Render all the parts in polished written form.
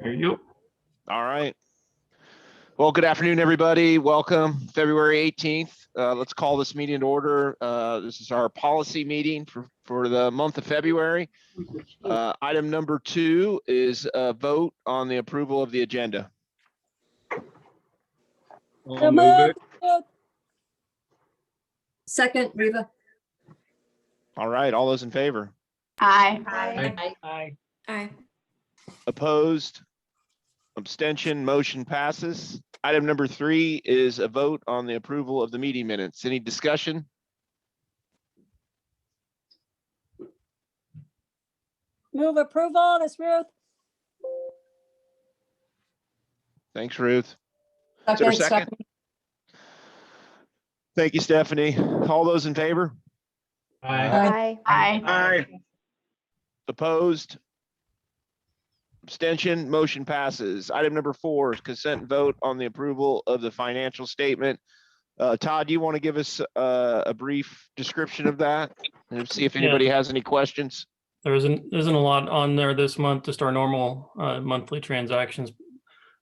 There you go. All right. Well, good afternoon, everybody. Welcome, February 18th. Let's call this meeting to order. This is our policy meeting for the month of February. Item number 2 is a vote on the approval of the agenda. I'll move it. Second, Riva. All right. All those in favor? Aye. Aye. Aye. Opposed? Abstention? Motion passes. Item number 3 is a vote on the approval of the meeting minutes. Any discussion? Move approval, Ms. Ruth. Thanks, Ruth. Is there a second? Stephanie. Thank you, Stephanie. All those in favor? Aye. Aye. Opposed? Abstention? Motion passes. Item number 4 is consent vote on the approval of the financial statement. Todd, do you want to give us a brief description of that and see if anybody has any questions? There isn't a lot on there this month, just our normal monthly transactions.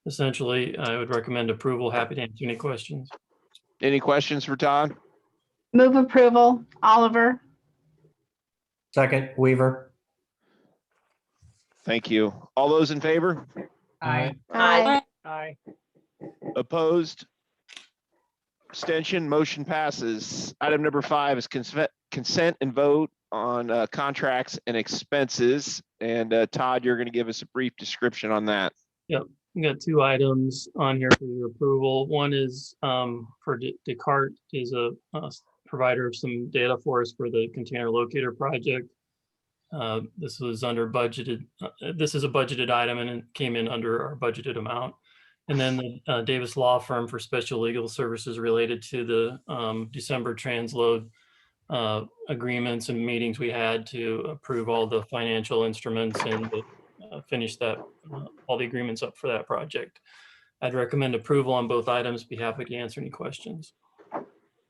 Essentially, I would recommend approval. Happy to answer any questions. Any questions for Todd? Move approval, Oliver. Second, Weaver. Thank you. All those in favor? Aye. Aye. Opposed? Abstention? Motion passes. Item number 5 is consent and vote on contracts and expenses. And Todd, you're going to give us a brief description on that. Yep, we got 2 items on here for your approval. One is for Descartes is a provider of some data for us for the container locator project. This was under budgeted. This is a budgeted item and it came in under our budgeted amount. And then the Davis Law Firm for special legal services related to the December transload agreements and meetings we had to approve all the financial instruments and finish that all the agreements up for that project. I'd recommend approval on both items. Be happy to answer any questions.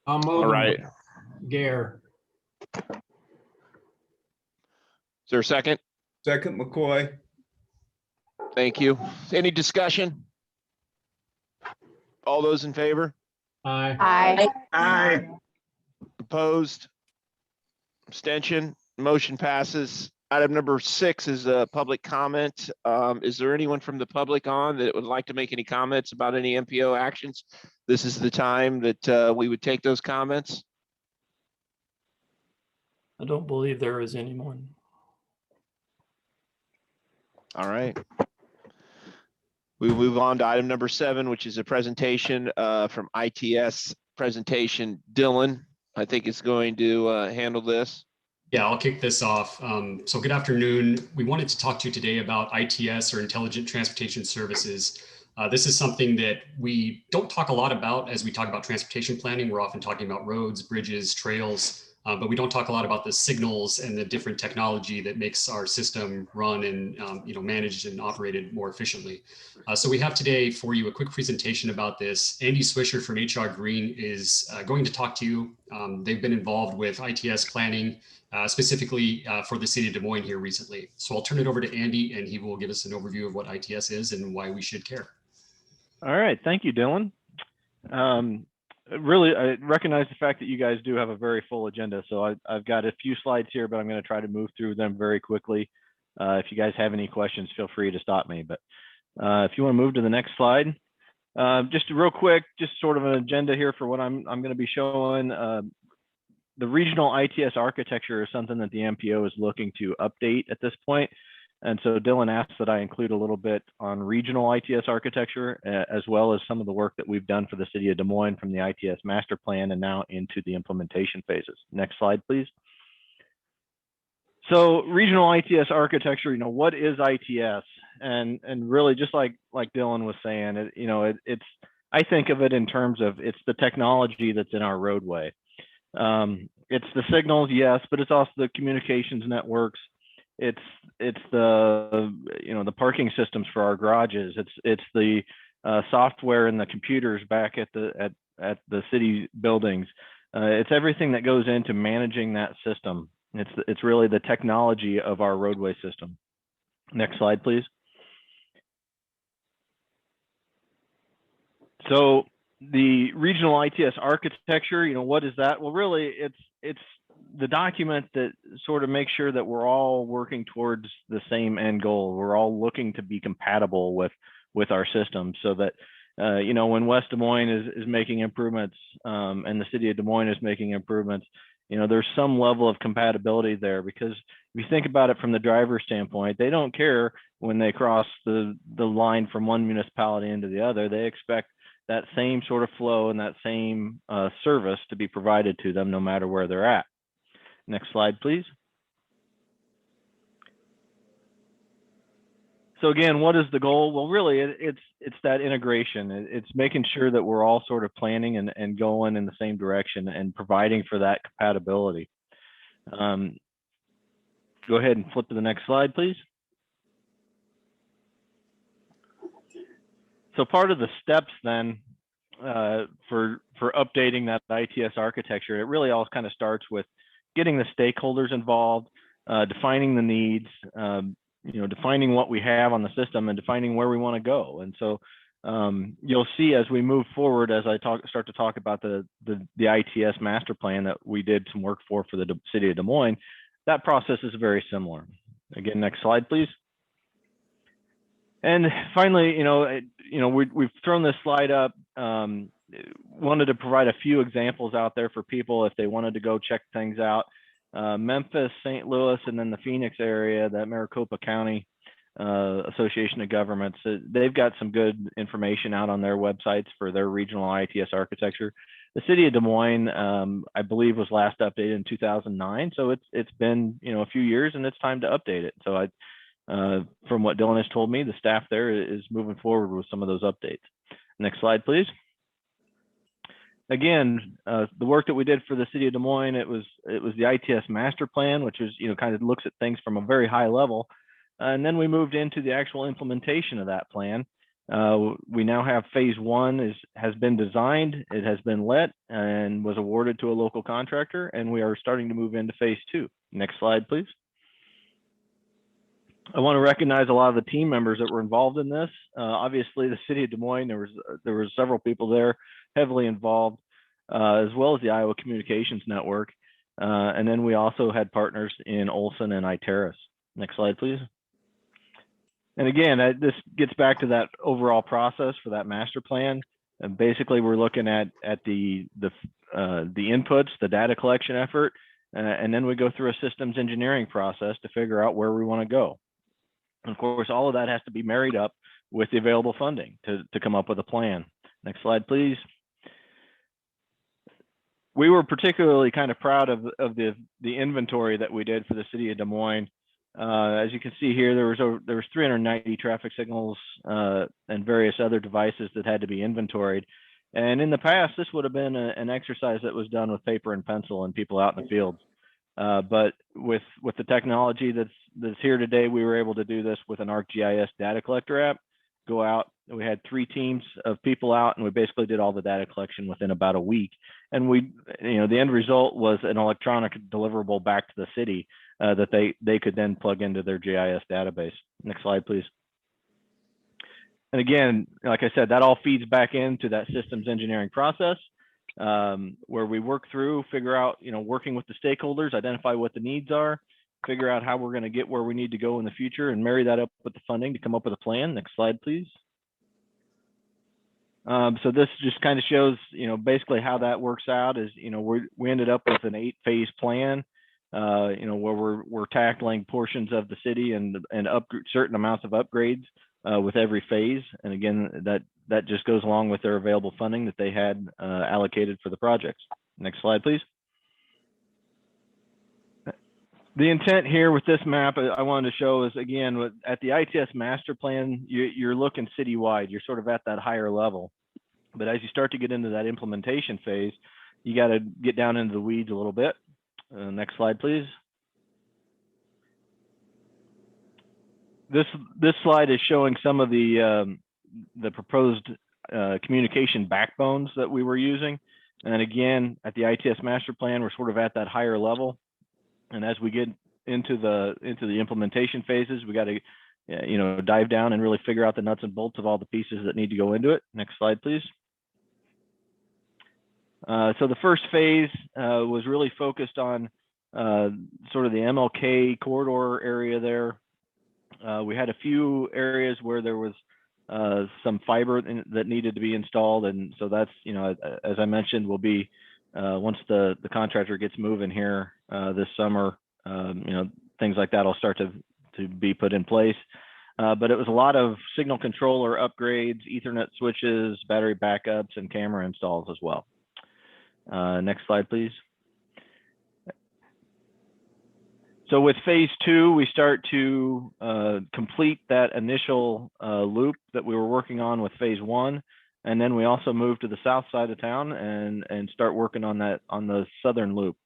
I'll move. All right. Gare. Is there a second? Second, McCoy. Thank you. Any discussion? All those in favor? Aye. Aye. Opposed? Abstention? Motion passes. Item number 6 is a public comment. Is there anyone from the public on that would like to make any comments about any MPO actions? This is the time that we would take those comments. I don't believe there is anyone. All right. We move on to item number 7, which is a presentation from ITS presentation. Dylan, I think is going to handle this. Yeah, I'll kick this off. So good afternoon. We wanted to talk to you today about ITS, or Intelligent Transportation Services. This is something that we don't talk a lot about as we talk about transportation planning. We're often talking about roads, bridges, trails, but we don't talk a lot about the signals and the different technology that makes our system run and managed and operated more efficiently. So we have today for you a quick presentation about this. Andy Swisher from HR Green is going to talk to you. They've been involved with ITS planning, specifically for the city of Des Moines here recently. So I'll turn it over to Andy and he will give us an overview of what ITS is and why we should care. All right, thank you, Dylan. Really, I recognize the fact that you guys do have a very full agenda. So I've got a few slides here, but I'm going to try to move through them very quickly. If you guys have any questions, feel free to stop me. But if you want to move to the next slide, just real quick, just sort of an agenda here for what I'm going to be showing. The regional ITS architecture is something that the MPO is looking to update at this point. And so Dylan asked that I include a little bit on regional ITS architecture, as well as some of the work that we've done for the city of Des Moines from the ITS master plan and now into the implementation phases. Next slide, please. So regional ITS architecture, what is ITS? And really just like Dylan was saying, it's I think of it in terms of it's the technology that's in our roadway. It's the signals, yes, but it's also the communications networks. It's the the parking systems for our garages. It's the software and the computers back at the city buildings. It's everything that goes into managing that system. It's really the technology of our roadway system. Next slide, please. So the regional ITS architecture, what is that? Well, really, it's the document that sort of makes sure that we're all working towards the same end goal. We're all looking to be compatible with our system, so that when West Des Moines is making improvements, and the city of Des Moines is making improvements, there's some level of compatibility there. Because if you think about it from the driver's standpoint, they don't care when they cross the line from one municipality into the other. They expect that same sort of flow and that same service to be provided to them no matter where they're at. Next slide, please. So again, what is the goal? Well, really, it's that integration. It's making sure that we're all sort of planning and going in the same direction and providing for that compatibility. Go ahead and flip to the next slide, please. So part of the steps then for updating that ITS architecture, it really all kind of starts with getting the stakeholders involved, defining the needs, defining what we have on the system and defining where we want to go. And so you'll see as we move forward, as I start to talk about the ITS master plan that we did some work for the city of Des Moines, that process is very similar. Again, next slide, please. And finally, we've thrown this slide up. Wanted to provide a few examples out there for people if they wanted to go check things out. Memphis, St. Louis, and then the Phoenix area, that Maricopa County Association of Governments, they've got some good information out on their websites for their regional ITS architecture. The city of Des Moines, I believe, was last updated in 2009, so it's been a few years, and it's time to update it. So from what Dylan has told me, the staff there is moving forward with some of those updates. Next slide, please. Again, the work that we did for the city of Des Moines, it was the ITS master plan, which is kind of looks at things from a very high level, and then we moved into the actual implementation of that plan. We now have phase 1 has been designed, it has been let, and was awarded to a local contractor, and we are starting to move into phase 2. Next slide, please. I want to recognize a lot of the team members that were involved in this. Obviously, the city of Des Moines, there was several people there heavily involved, as well as the Iowa Communications Network. And then we also had partners in Olson and Iteris. Next slide, please. And again, this gets back to that overall process for that master plan. And basically, we're looking at the inputs, the data collection effort, and then we go through a systems engineering process to figure out where we want to go. And of course, all of that has to be married up with the available funding to come up with a plan. Next slide, please. We were particularly kind of proud of the inventory that we did for the city of Des Moines. As you can see here, there was 390 traffic signals and various other devices that had to be inventoried. And in the past, this would have been an exercise that was done with paper and pencil and people out in the fields. But with the technology that's here today, we were able to do this with an ArcGIS data collector app. Go out, we had 3 teams of people out, and we basically did all the data collection within about a week. And the end result was an electronic deliverable back to the city that they could then plug into their GIS database. Next slide, please. And again, like I said, that all feeds back into that systems engineering process, where we work through, figure out, working with the stakeholders, identify what the needs are, figure out how we're going to get where we need to go in the future, and marry that up with the funding to come up with a plan. Next slide, please. So this just kind of shows, basically how that works out is, we ended up with an 8-phase plan, where we're tackling portions of the city and certain amounts of upgrades with every phase. And again, that just goes along with their available funding that they had allocated for the projects. Next slide, please. The intent here with this map I wanted to show is, again, at the ITS master plan, you're looking citywide, you're sort of at that higher level. But as you start to get into that implementation phase, you got to get down into the weeds a little bit. Next slide, please. This slide is showing some of the proposed communication backbones that we were using. And again, at the ITS master plan, we're sort of at that higher level. And as we get into the implementation phases, we got to dive down and really figure out the nuts and bolts of all the pieces that need to go into it. Next slide, please. So the first phase was really focused on sort of the MLK corridor area there. We had a few areas where there was some fiber that needed to be installed, and so that's, you know, as I mentioned, will be once the contractor gets moving here this summer, you know, things like that will start to be put in place. But it was a lot of signal controller upgrades, Ethernet switches, battery backups, and camera installs as well. Next slide, please. So with phase 2, we start to complete that initial loop that we were working on with phase 1. And then we also move to the south side of town and start working on the southern loop.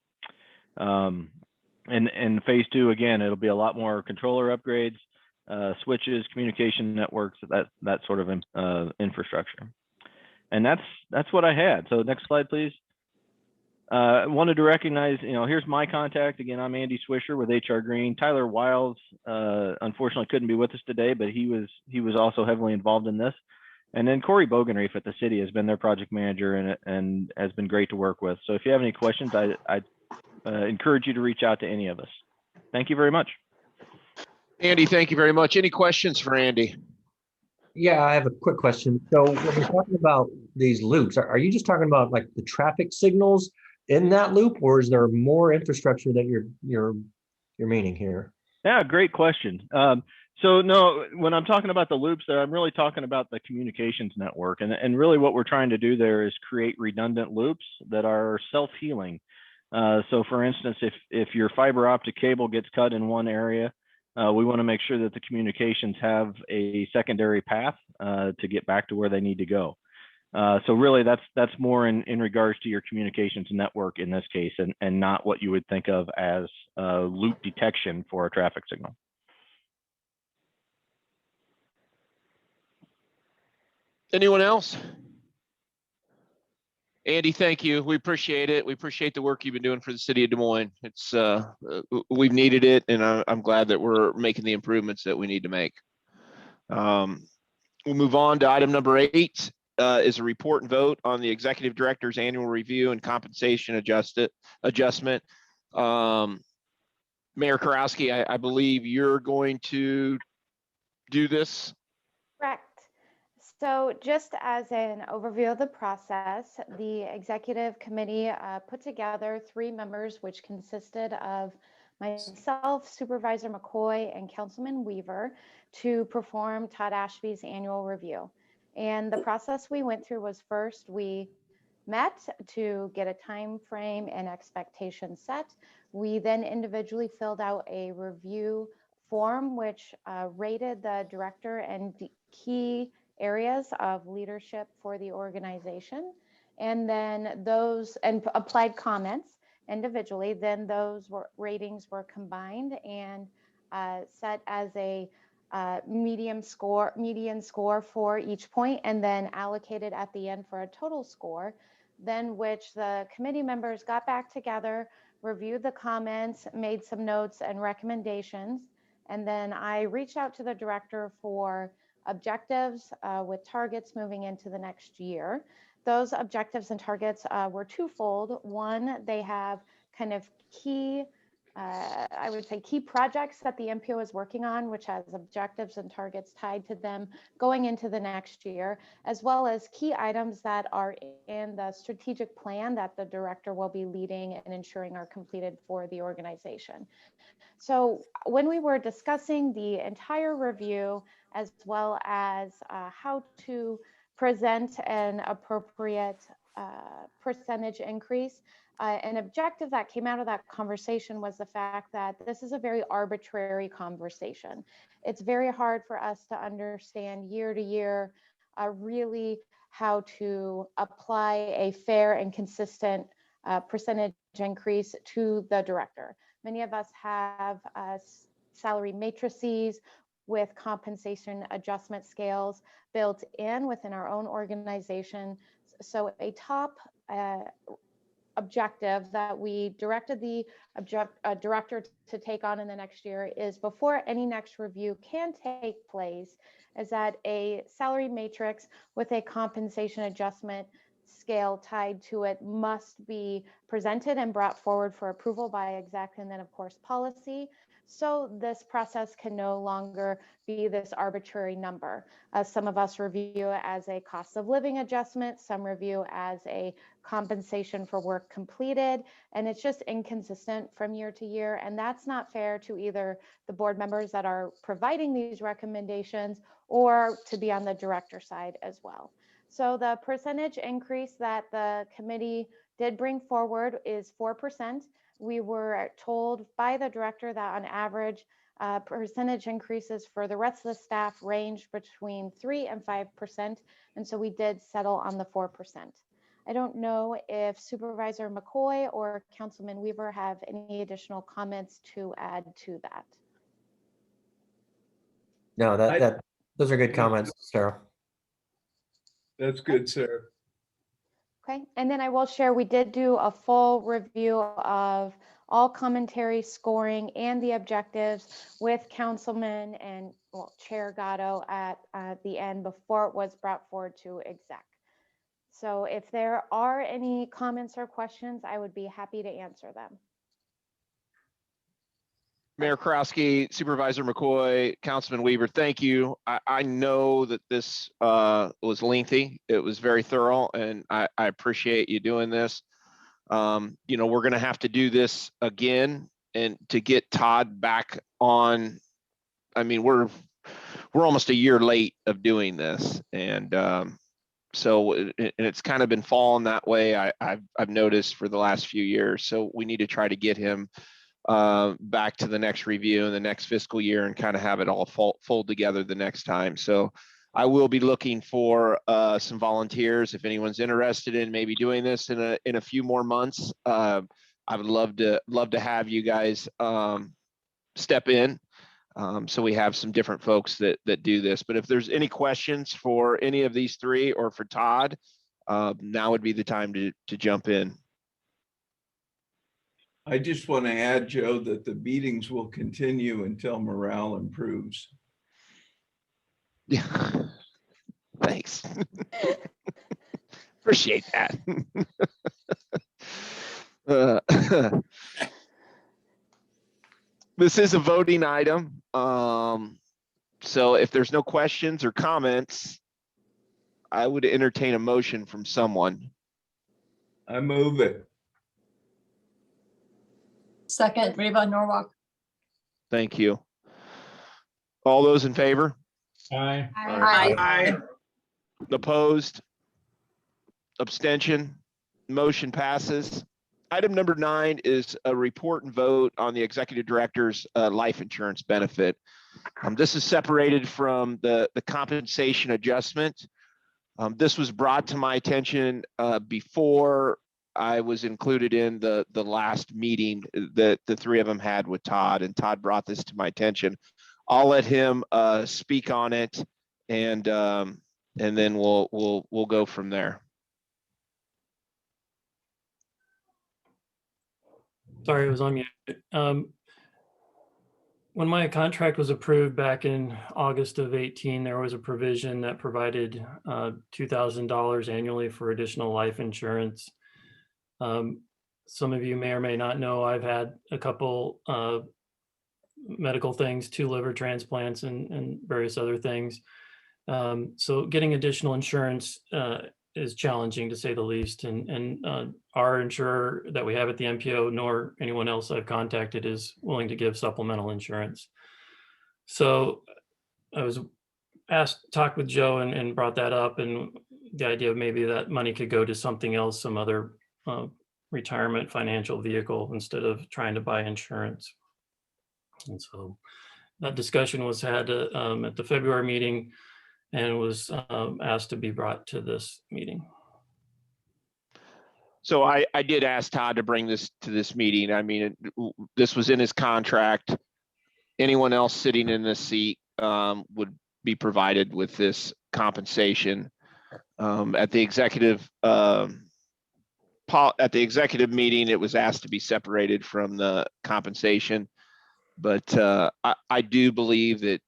And phase 2, again, it'll be a lot more controller upgrades, switches, communication networks, that sort of infrastructure. And that's what I had. So next slide, please. I wanted to recognize, you know, here's my contact. Again, I'm Andy Swisher with HR Green. Tyler Wiles, unfortunately couldn't be with us today, but he was also heavily involved in this. And then Corey Bogenreef at the city has been their project manager and has been great to work with. So if you have any questions, I encourage you to reach out to any of us. Thank you very much. Andy, thank you very much. Any questions for Andy? Yeah, I have a quick question. So when you're talking about these loops, are you just talking about like the traffic signals in that loop, or is there more infrastructure that you're meaning here? Yeah, great question. So no, when I'm talking about the loops there, I'm really talking about the communications network. And really what we're trying to do there is create redundant loops that are self-healing. So for instance, if your fiber optic cable gets cut in one area, we want to make sure that the communications have a secondary path to get back to where they need to go. So really that's more in regards to your communications network in this case, and not what you would think of as loop detection for a traffic signal. Anyone else? Andy, thank you. We appreciate it. We appreciate the work you've been doing for the city of Des Moines. It's we've needed it, and I'm glad that we're making the improvements that we need to make. We'll move on to item number 8. Is a report and vote on the executive director's annual review and compensation adjustment. Mayor Kurowski, I believe you're going to do this. Correct. So just as an overview of the process, the executive committee put together 3 members, which consisted of myself, Supervisor McCoy, and Councilman Weaver, to perform Todd Ashby's annual review. And the process we went through was, first we met to get a time frame and expectation set. We then individually filled out a review form, which rated the director and key areas of leadership for the organization, and then and applied comments individually. Then those ratings were combined and set as a median score for each point, and then allocated at the end for a total score, then which the committee members got back together, reviewed the comments, made some notes and recommendations, and then I reached out to the director for objectives with targets moving into the next year. Those objectives and targets were twofold. One, they have kind of key I would say key projects that the MPO is working on, which has objectives and targets tied to them going into the next year, as well as key items that are in the strategic plan that the director will be leading and ensuring are completed for the organization. So when we were discussing the entire review, as well as how to present an appropriate percentage increase, an objective that came out of that conversation was the fact that this is a very arbitrary conversation. It's very hard for us to understand year to year really how to apply a fair and consistent percentage increase to the director. Many of us have salary matrices with compensation adjustment scales built in within our own organization. So a top objective that we directed the director to take on in the next year is, before any next review can take place, is that a salary matrix with a compensation adjustment scale tied to it must be presented and brought forward for approval by exec and then of course policy. So this process can no longer be this arbitrary number. Some of us review it as a cost of living adjustment, some review as a compensation for work completed, and it's just inconsistent from year to year. And that's not fair to either the board members that are providing these recommendations or to be on the director side as well. So the percentage increase that the committee did bring forward is 4%. We were told by the director that on average, percentage increases for the rest of the staff range between 3 and 5%. And so we did settle on the 4%. I don't know if Supervisor McCoy or Councilman Weaver have any additional comments to add to that. No, those are good comments, Sarah. That's good, Sarah. Okay, and then I will share, we did do a full review of all commentary, scoring, and the objectives with Councilman and Chair Gatto at the end before it was brought forward to exec. So if there are any comments or questions, I would be happy to answer them. Mayor Krowski, Supervisor McCoy, Councilman Weaver, thank you. I know that this was lengthy. It was very thorough, and I appreciate you doing this. You know, we're going to have to do this again, and to get Todd back on. I mean, we're almost a year late of doing this, and so and it's kind of been falling that way. I've noticed for the last few years. So we need to try to get him back to the next review in the next fiscal year and kind of have it all fold together the next time. So I will be looking for some volunteers if anyone's interested in maybe doing this in a few more months. I would love to have you guys step in. So we have some different folks that do this. But if there's any questions for any of these three or for Todd, now would be the time to jump in. I just want to add, Joe, that the meetings will continue until morale improves. Yeah, thanks. Appreciate that. This is a voting item. So if there's no questions or comments, I would entertain a motion from someone. I move it. Second, Reba Norwalk. Thank you. All those in favor? Aye. Aye. Opposed? Abstention? Motion passes. Item number 9 is a report and vote on the executive director's life insurance benefit. This is separated from the compensation adjustment. This was brought to my attention before I was included in the last meeting that the three of them had with Todd, and Todd brought this to my attention. I'll let him speak on it, and then we'll go from there. Sorry, I was on mute. When my contract was approved back in August of 18, there was a provision that provided $2,000 annually for additional life insurance. Some of you may or may not know I've had a couple medical things, 2 liver transplants and various other things. So getting additional insurance is challenging, to say the least. And our insurer that we have at the MPO, nor anyone else I've contacted, is willing to give supplemental insurance. So I was talked with Joe and brought that up, and the idea of maybe that money could go to something else, some other retirement financial vehicle, instead of trying to buy insurance. And so that discussion was had at the February meeting, and was asked to be brought to this meeting. So I did ask Todd to bring this to this meeting. I mean, this was in his contract. Anyone else sitting in this seat would be provided with this compensation. At the executive meeting, it was asked to be separated from the compensation. But I do believe that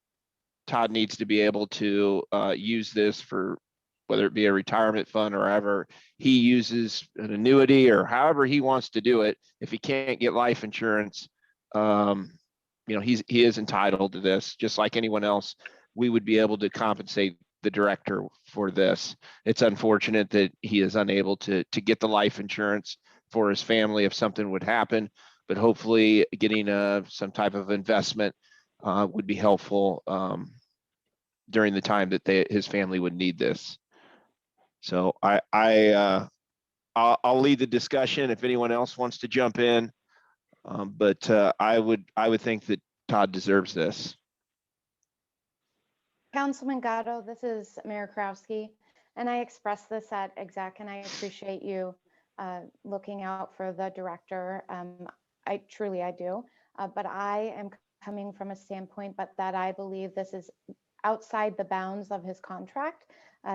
Todd needs to be able to use this for whether it be a retirement fund or however he uses an annuity or however he wants to do it. If he can't get life insurance, he is entitled to this, just like anyone else. We would be able to compensate the director for this. It's unfortunate that he is unable to get the life insurance for his family if something would happen, but hopefully getting some type of investment would be helpful during the time that his family would need this. So I'll lead the discussion if anyone else wants to jump in, but I would think that Todd deserves this. Councilman Gatto, this is Mayor Krowski, and I expressed this at exec, and I appreciate you looking out for the director. I do, but I am coming from a standpoint, but that I believe this is outside the bounds of his contract,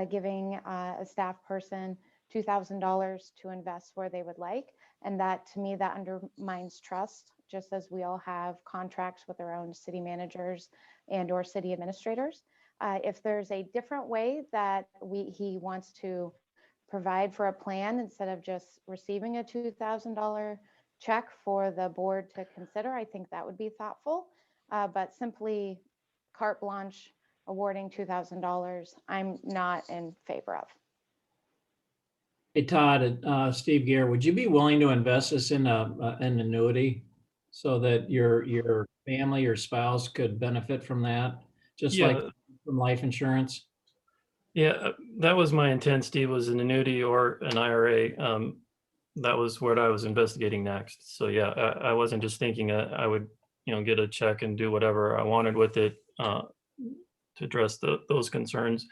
giving a staff person $2,000 to invest where they would like, and that to me that undermines trust. Just as we all have contracts with our own city managers and or city administrators. If there's a different way that he wants to provide for a plan instead of just receiving a $2,000 check for the board to consider, I think that would be thoughtful. But simply carte blanche awarding $2,000, I'm not in favor of. Hey, Todd, Steve Gear, would you be willing to invest this in an annuity so that your family or spouse could benefit from that, just like from life insurance? Yeah, that was my intent, Steve, was an annuity or an IRA. That was what I was investigating next. So yeah, I wasn't just thinking I would, get a check and do whatever I wanted with it to address those concerns.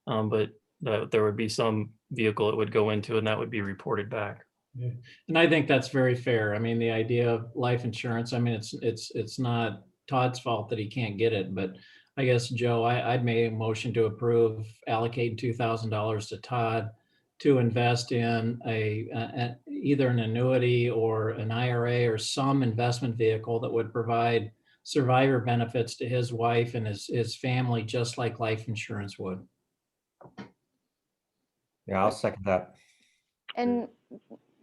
But that there would be some vehicle it would go into, and that would be reported back. Yeah. And I think that's very fair. I mean, the idea of life insurance, I mean, it's not Todd's fault that he can't get it, but I guess, Joe, I'd make a motion to approve allocating $2,000 to Todd to invest in either an annuity or an IRA or some investment vehicle that would provide survivor benefits to his wife and his family, just like life insurance would. Yeah, I'll second that. And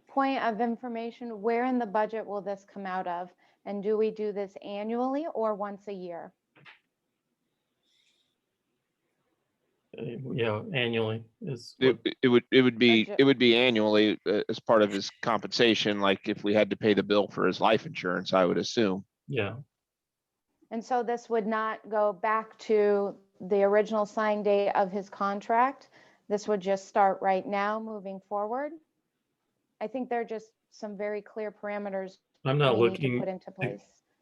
point of information, where in the budget will this come out of? And do we do this annually or once a year? Yeah, annually is. It would be annually as part of his compensation, like if we had to pay the bill for his life insurance, I would assume. Yeah. And so this would not go back to the original sign date of his contract. This would just start right now moving forward. I think there are just some very clear parameters I'm not we need to looking put into place.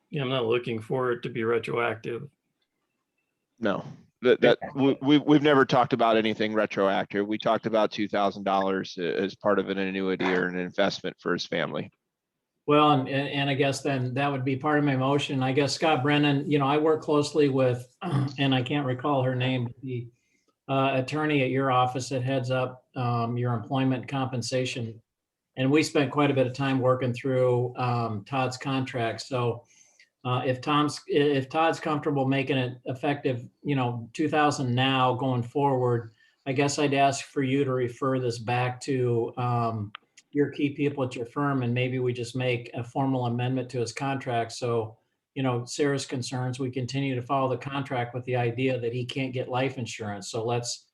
Yeah, I'm not looking for it to be retroactive. No, we've never talked about anything retroactive. We talked about $2,000 as part of an annuity or an investment for his family. Well, and I guess then that would be part of my motion. I guess Scott Brennan, I work closely with, and I can't recall her name, the attorney at your office that heads up your employment compensation. And we spent quite a bit of time working through Todd's contract. So if Todd's comfortable making it effective, 2,000 now going forward, I guess I'd ask for you to refer this back to your key people at your firm, and maybe we just make a formal amendment to his contract. So, Sarah's concerns, we continue to follow the contract with the idea that he can't get life insurance. So let's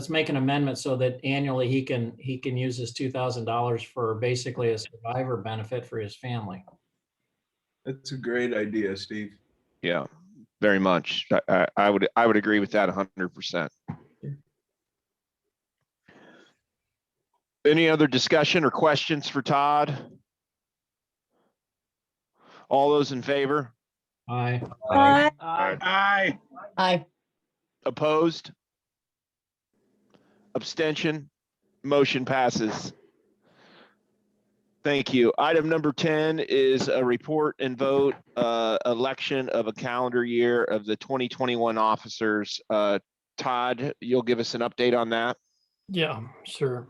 make an amendment so that annually he can use his $2,000 for basically a survivor benefit for his family. That's a great idea, Steve. Yeah, very much. I would agree with that 100%. Any other discussion or questions for Todd? All those in favor? Aye. Aye. Aye. Aye. Opposed? Abstention? Motion passes. Thank you. Item number 10 is a report and vote election of a calendar year of the 2021 officers. Todd, you'll give us an update on that? Yeah, sure.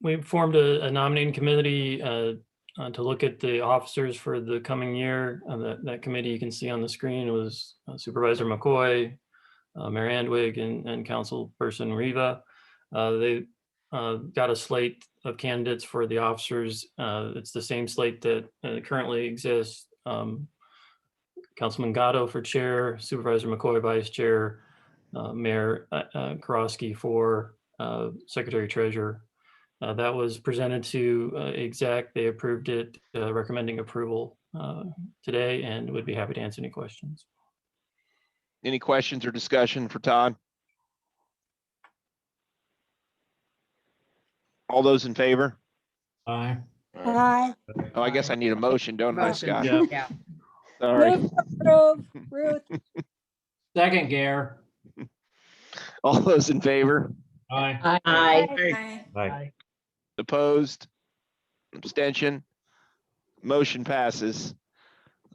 We formed a nominating committee to look at the officers for the coming year. That committee you can see on the screen. It was Supervisor McCoy, Mayor Andwig, and Councilperson Riva. They got a slate of candidates for the officers. It's the same slate that currently exists. Councilman Gatto for chair, Supervisor McCoy vice chair, Mayor Karofsky for secretary treasurer. That was presented to exec. They approved it, recommending approval today, and would be happy to answer any questions. Any questions or discussion for Todd? All those in favor? Aye. Aye. Oh, I guess I need a motion, don't I, Motion, Scott? Yeah. Sorry. Move to approve, Ruth. Second, Gare. All those in favor? Aye. Aye. Aye. Opposed? Abstention? Motion passes.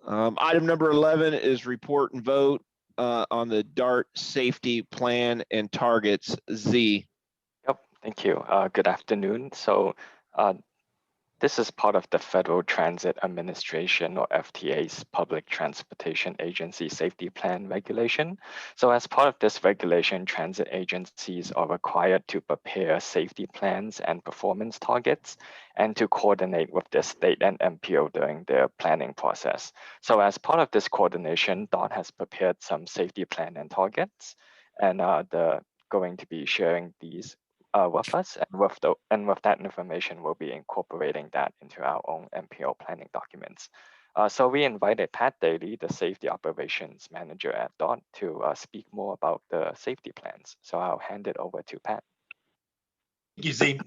Item number 11 is report and vote on the DART safety plan and targets. Z. Yep, thank you. Good afternoon. So this is part of the Federal Transit Administration, or FTA's Public Transportation Agency Safety Plan regulation. So as part of this regulation, transit agencies are required to prepare safety plans and performance targets and to coordinate with the state and MPO during their planning process. So as part of this coordination, DOT has prepared some safety plan and targets, and they're going to be sharing these with us, and with that information, we'll be incorporating that into our own MPO planning documents. So we invited Pat Daly, the Safety Operations Manager at DOT, to speak more about the safety plans. So I'll hand it over to Pat. Thank you, Z.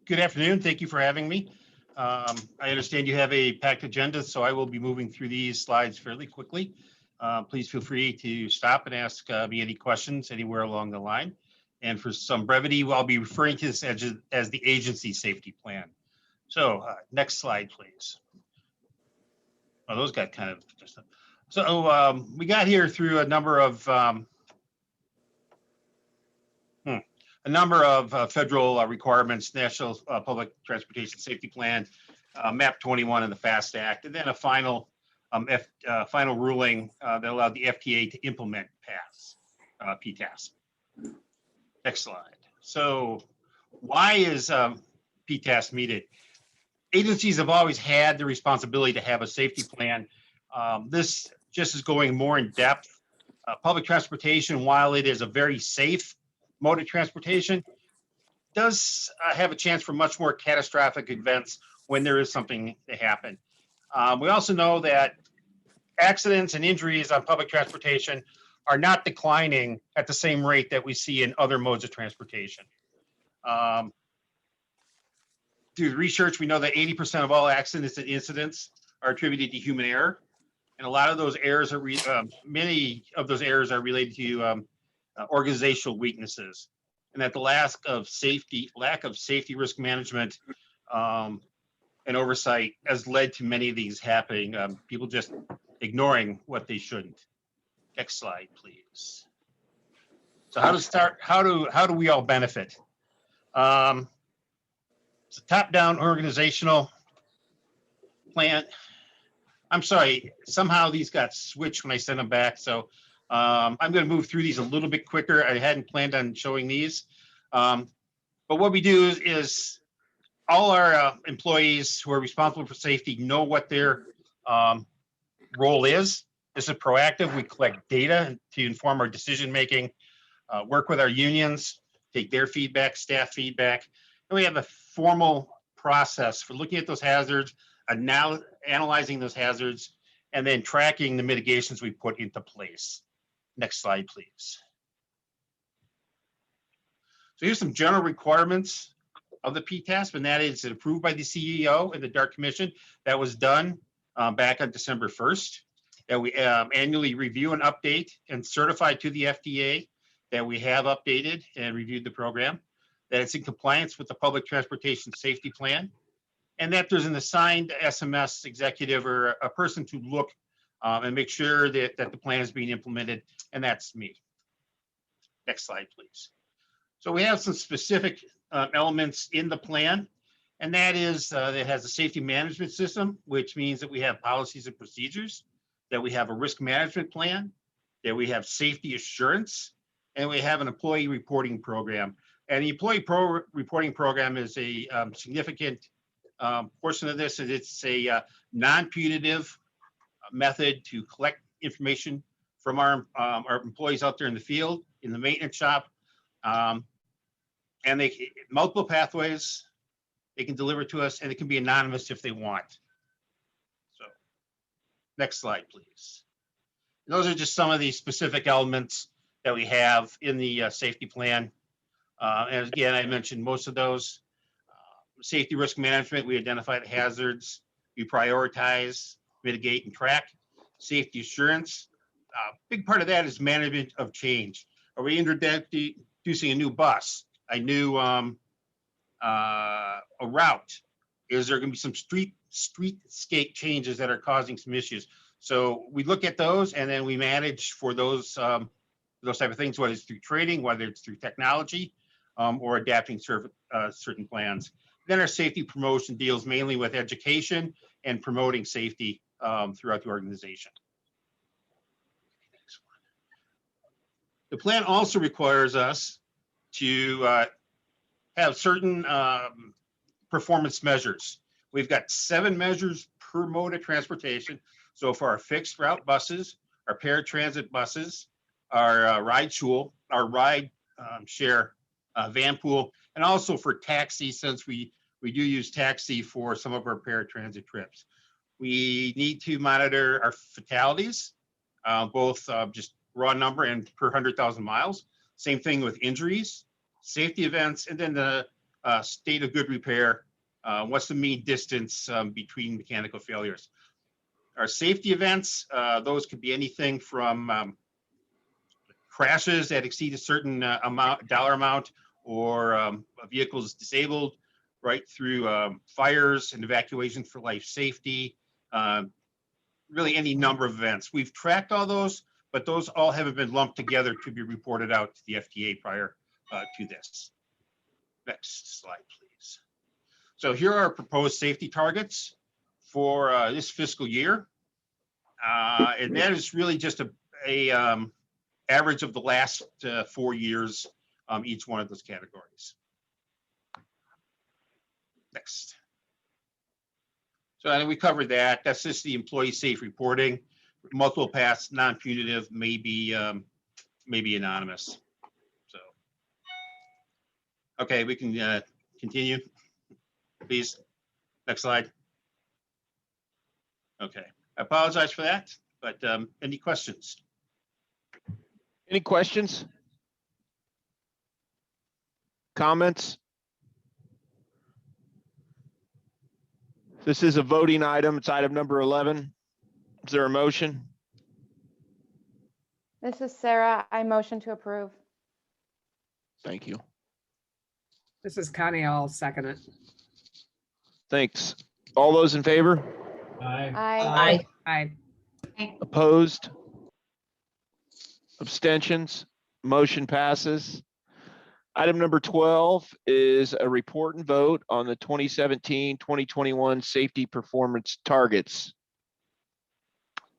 Good afternoon. Thank you for having me. I understand you have a packed agenda, so I will be moving through these slides fairly quickly. Please feel free to stop and ask me any questions anywhere along the line. And for some brevity, I'll be referring to this as the agency safety plan. So next slide, please. Oh, those got kind of just. So we got here through a number of federal requirements, National Public Transportation Safety Plan, MAP 21, and the FAST Act, and then a final final ruling that allowed the FTA to implement PTAS. Next slide. So why is PTAS needed? Agencies have always had the responsibility to have a safety plan. This just is going more in depth. Public transportation, while it is a very safe mode of transportation, does have a chance for much more catastrophic events when there is something to happen. We also know that accidents and injuries on public transportation are not declining at the same rate that we see in other modes of transportation. Through research, we know that 80% of all accidents and incidents are attributed to human error. And a lot of those errors are, many of those errors are related to organizational weaknesses. And that the lack of safety risk management and oversight has led to many of these happening. People just ignoring what they shouldn't. Next slide, please. So how do we all benefit? It's a top-down organizational plan. I'm sorry, somehow these got switched when I sent them back. So I'm going to move through these a little bit quicker. I hadn't planned on showing these. But what we do is all our employees who are responsible for safety know what their role is. This is proactive. We collect data to inform our decision-making, work with our unions, take their feedback, staff feedback. And we have a formal process for looking at those hazards, now analyzing those hazards, and then tracking the mitigations we put into place. Next slide, please. So here's some general requirements of the PTASP, and that is approved by the CEO and the DART Commission. That was done back on December 1st. That we annually review and update and certify to the FDA that we have updated and reviewed the program, that it's in compliance with the Public Transportation Safety Plan, and that there's an assigned SMS executive or a person to look and make sure that the plan is being implemented, and that's me. Next slide, please. So we have some specific elements in the plan, and that is it has a safety management system, which means that we have policies and procedures, that we have a risk management plan, that we have safety assurance, and we have an employee reporting program. And the employee reporting program is a significant portion of this. And it's a non-punitive method to collect information from our employees out there in the field, in the maintenance shop. And they multiple pathways they can deliver to us, and it can be anonymous if they want. So next slide, please. And those are just some of the specific elements that we have in the safety plan. And again, I mentioned most of those. Safety risk management, we identify the hazards, we prioritize, mitigate, and track. Safety assurance, big part of that is management of change. Are we introducing a new bus, a new a route? Is there going to be some streetscape changes that are causing some issues? So we look at those, and then we manage for those type of things, whether it's through training, whether it's through technology, or adapting certain plans. Then our safety promotion deals mainly with education and promoting safety throughout the organization. The plan also requires us to have certain performance measures. We've got 7 measures per mode of transportation. So for our fixed route buses, our paratransit buses, our ride share van pool, and also for taxi, since we do use taxi for some of our paratransit trips. We need to monitor our fatalities, both just raw number and per 100,000 miles. Same thing with injuries, safety events, and then the state of good repair. What's the mean distance between mechanical failures? Our safety events, those could be anything from crashes that exceed a certain dollar amount, or vehicles disabled, right through fires and evacuation for life safety, really any number of events. We've tracked all those, but those all haven't been lumped together to be reported out to the FTA prior to this. Next slide, please. So here are our proposed safety targets for this fiscal year. And that is really just a average of the last 4 years, each one of those categories. Next. So I think we covered that. That's just the employee safe reporting. Multiple paths, non-punitive, maybe anonymous. So, okay, we can continue, please. Next slide. Okay, I apologize for that, but any questions? Any questions? Comments? This is a voting item. It's item number 11. Is there a motion? This is Sarah. I motion to approve. Thank you. This is Connie. I'll second it. Thanks. All those in favor? Aye. Aye. Opposed? Abstentions? Motion passes. Item number 12 is a report and vote on the 2017-2021 safety performance targets.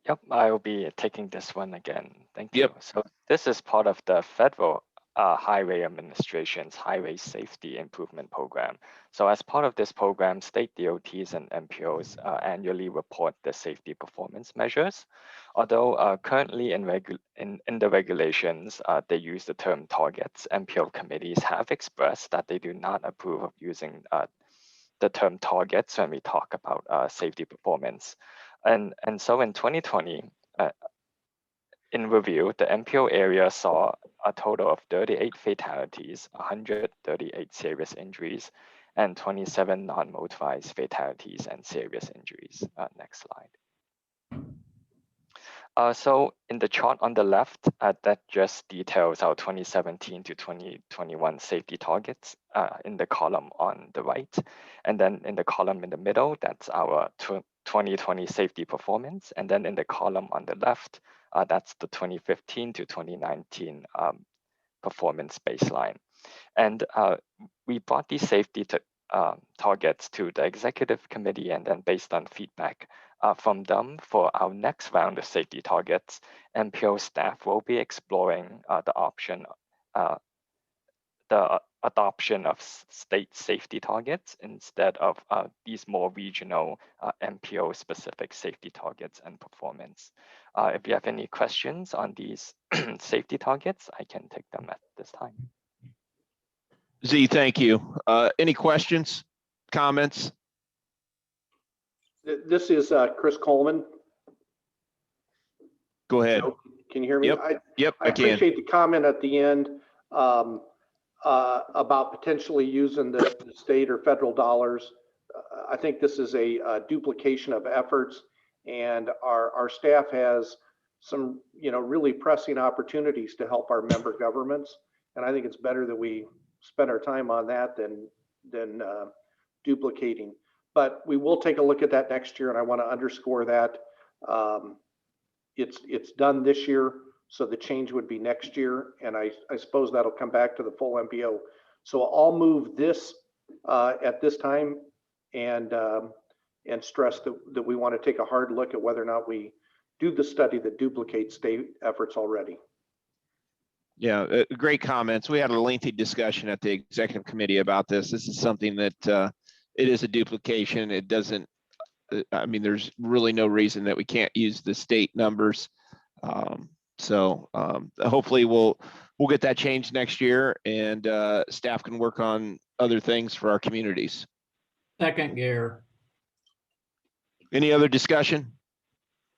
Yep, I will be taking this one again. Thank you. Yep. So this is part of the Federal Highway Administration's Highway Safety Improvement Program. So as part of this program, state DOTs and MPOs annually report the safety performance measures. Although currently in the regulations, they use the term targets, MPO committees have expressed that they do not approve of using the term targets when we talk about safety performance. And so in 2020, in review, the MPO area saw a total of 38 fatalities, 138 serious injuries, and 27 non-motorized fatalities and serious injuries. Next slide. So in the chart on the left, that just details our 2017 to 2021 safety targets in the column on the right. And then in the column in the middle, that's our 2020 safety performance. And then in the column on the left, that's the 2015 to 2019 performance baseline. And we brought these safety targets to the executive committee, and then based on feedback from them for our next round of safety targets, MPO staff will be exploring the option the adoption of state safety targets instead of these more regional MPO specific safety targets and performance. If you have any questions on these safety targets, I can take them at this time. Z, thank you. Any questions, comments? This is Chris Coleman. Go ahead. Can you hear me? Yep. I I can. appreciate the comment at the end about potentially using the state or federal dollars. I think this is a duplication of efforts, and our staff has some, really pressing opportunities to help our member governments. And I think it's better that we spend our time on that than duplicating. But we will take a look at that next year, and I want to underscore that it's done this year, so the change would be next year, and I suppose that'll come back to the full MPO. So I'll move this at this time and stress that we want to take a hard look at whether or not we do the study that duplicates state efforts already. Yeah, great comments. We had a lengthy discussion at the executive committee about this. This is something that it is a duplication. It doesn't, I mean, there's really no reason that we can't use the state numbers. Hopefully we'll get that changed next year, and staff can work on other things for our communities. Second gear. Any other discussion?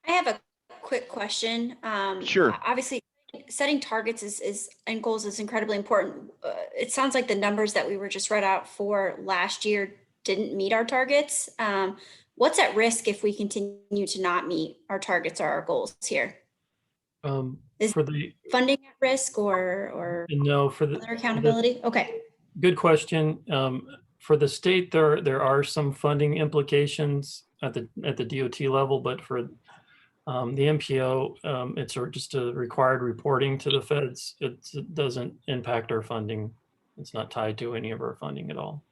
I have a quick question. Sure. Obviously, setting targets and goals is incredibly important. It sounds like the numbers that we were just read out for last year didn't meet our targets. What's at risk if we continue to not meet our targets or our goals here? Is For the funding at risk or no, for the other accountability? Okay. good question. For the state, there are some funding implications at the DOT level, but for the MPO, it's just a required reporting to the feds. It doesn't impact our funding. It's not tied to any of our funding at all.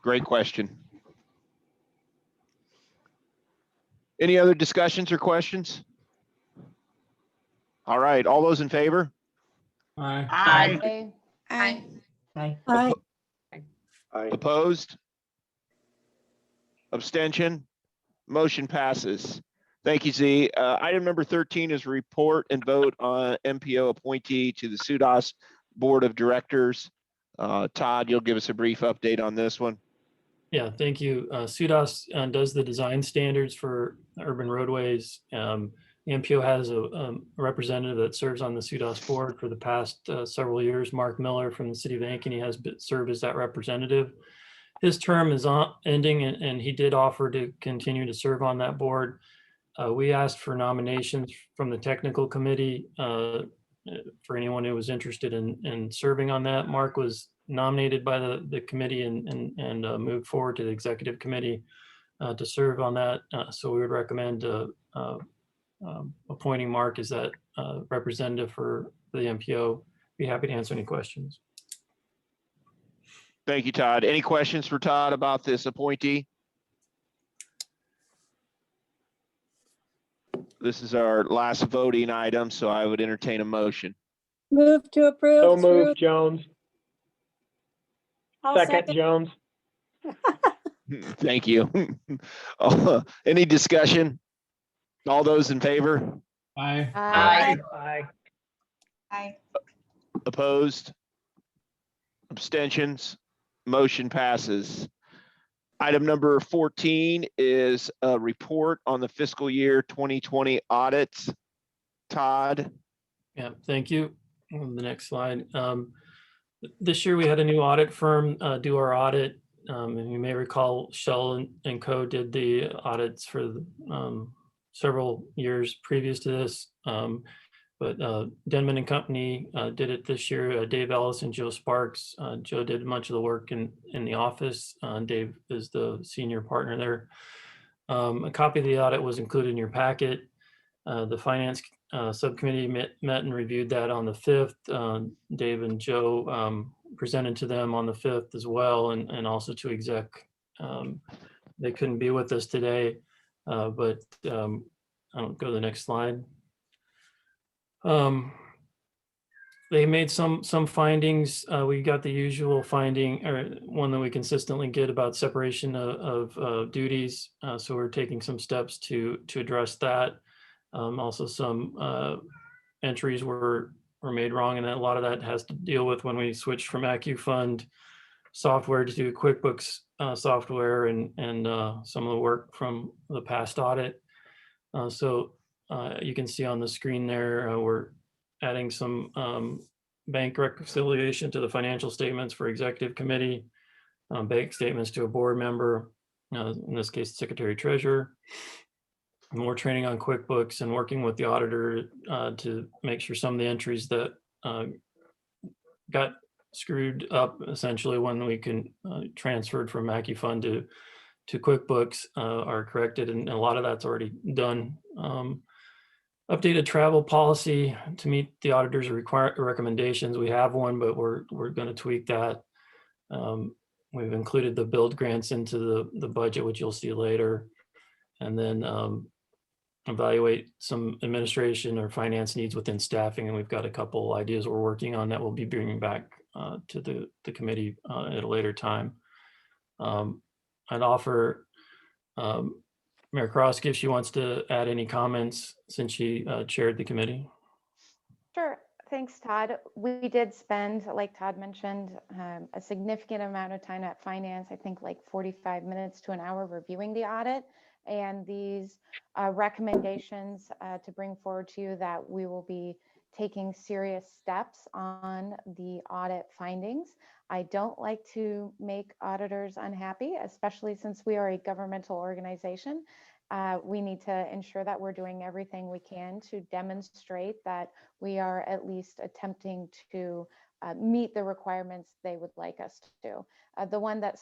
Great question. Any other discussions or questions? All right, all those in favor? Aye. Aye. Aye. Aye. Aye. Opposed? Abstention? Motion passes. Thank you, Z. Item number 13 is report and vote on MPO appointee to the SUDAS Board of Directors. Todd, you'll give us a brief update on this one. Yeah, thank you. SUDAS does the design standards for urban roadways. The MPO has a representative that serves on the SUDAS board for the past several years. Mark Miller from the city of Ankeny has served as that representative. His term is ending, and he did offer to continue to serve on that board. We asked for nominations from the technical committee for anyone who was interested in serving on that. Mark was nominated by the committee and moved forward to the executive committee to serve on that. So we would recommend appointing Mark as that representative for the MPO. Be happy to answer any questions. Thank you, Todd. Any questions for Todd about this appointee? This is our last voting item, so I would entertain a motion. Move to approve. So moved, Ruth. Jones. I'll Second, Jones. Thank you. Any discussion? All those in favor? Aye. Aye. Aye. Aye. Opposed? Abstentions? Motion passes. Item number 14 is a report on the fiscal year 2020 audits. Todd? Yeah, thank you. On the next slide. This year we had a new audit firm do our audit. And you may recall Shell and Co. did the audits for several years previous to this. But Denman and Company did it this year. Dave Ellis and Joe Sparks. Joe did much of the work in the office. Dave is the senior partner there. A copy of the audit was included in your packet. The finance subcommittee met and reviewed that on the 5th. Dave and Joe presented to them on the 5th as well, and also to exec. They couldn't be with us today, but I'll go to the next slide. They made some findings. We got the usual finding, or one that we consistently get about separation of duties. So we're taking some steps to address that. Also, some entries were made wrong, and a lot of that has to deal with when we switched from AccuFund software to QuickBooks software, and some of the work from the past audit. So you can see on the screen there, we're adding some bank reconciliation to the financial statements for executive committee, bank statements to a board member, in this case, secretary treasurer. And more training on QuickBooks and working with the auditor to make sure some of the entries that got screwed up essentially when we can transferred from AccuFund to QuickBooks are corrected, and a lot of that's already done. Updated travel policy to meet the auditor's recommendations. We have one, but we're going to tweak that. We've included the build grants into the budget, which you'll see later, and then evaluate some administration or finance needs within staffing. And we've got a couple ideas we're working on that we'll be bringing back to the committee at a later time. I'd offer Mayor Kroski if she wants to add any comments since she chaired the committee. Sure. Thanks, Todd. We did spend, like Todd mentioned, a significant amount of time at finance, I think like 45 minutes to an hour reviewing the audit, and these recommendations to bring forward to you that we will be taking serious steps on the audit findings. I don't like to make auditors unhappy, especially since we are a governmental organization. We need to ensure that we're doing everything we can to demonstrate that we are at least attempting to meet the requirements they would like us to do. The one that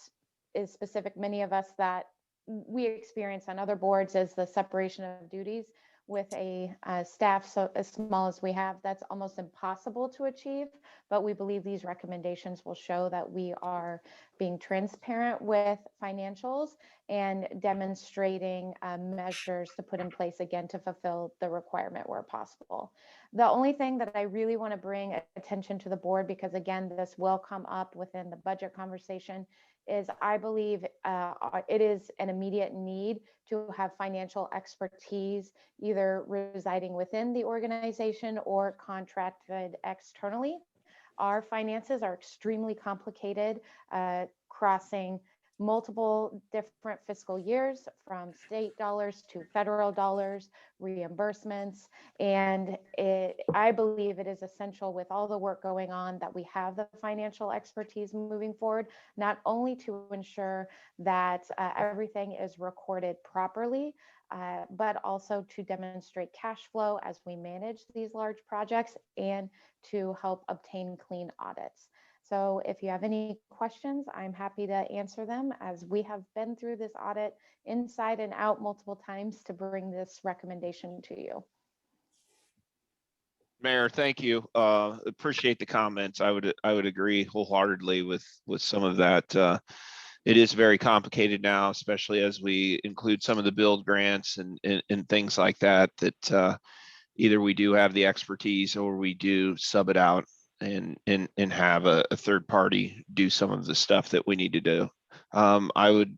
is specific, many of us that we experience on other boards, is the separation of duties. With a staff so as small as we have, that's almost impossible to achieve, but we believe these recommendations will show that we are being transparent with financials and demonstrating measures to put in place again to fulfill the requirement where possible. The only thing that I really want to bring attention to the board, because again, this will come up within the budget conversation, is I believe it is an immediate need to have financial expertise either residing within the organization or contracted externally. Our finances are extremely complicated, crossing multiple different fiscal years, from state dollars to federal dollars, reimbursements. And I believe it is essential, with all the work going on, that we have the financial expertise moving forward, not only to ensure that everything is recorded properly, but also to demonstrate cash flow as we manage these large projects and to help obtain clean audits. So if you have any questions, I'm happy to answer them, as we have been through this audit inside and out multiple times to bring this recommendation to you. Mayor, thank you. Appreciate the comments. I would agree wholeheartedly with some of that. It is very complicated now, especially as we include some of the build grants and things like that, that either we do have the expertise or we do sub it out and have a third party do some of the stuff that we need to do. I would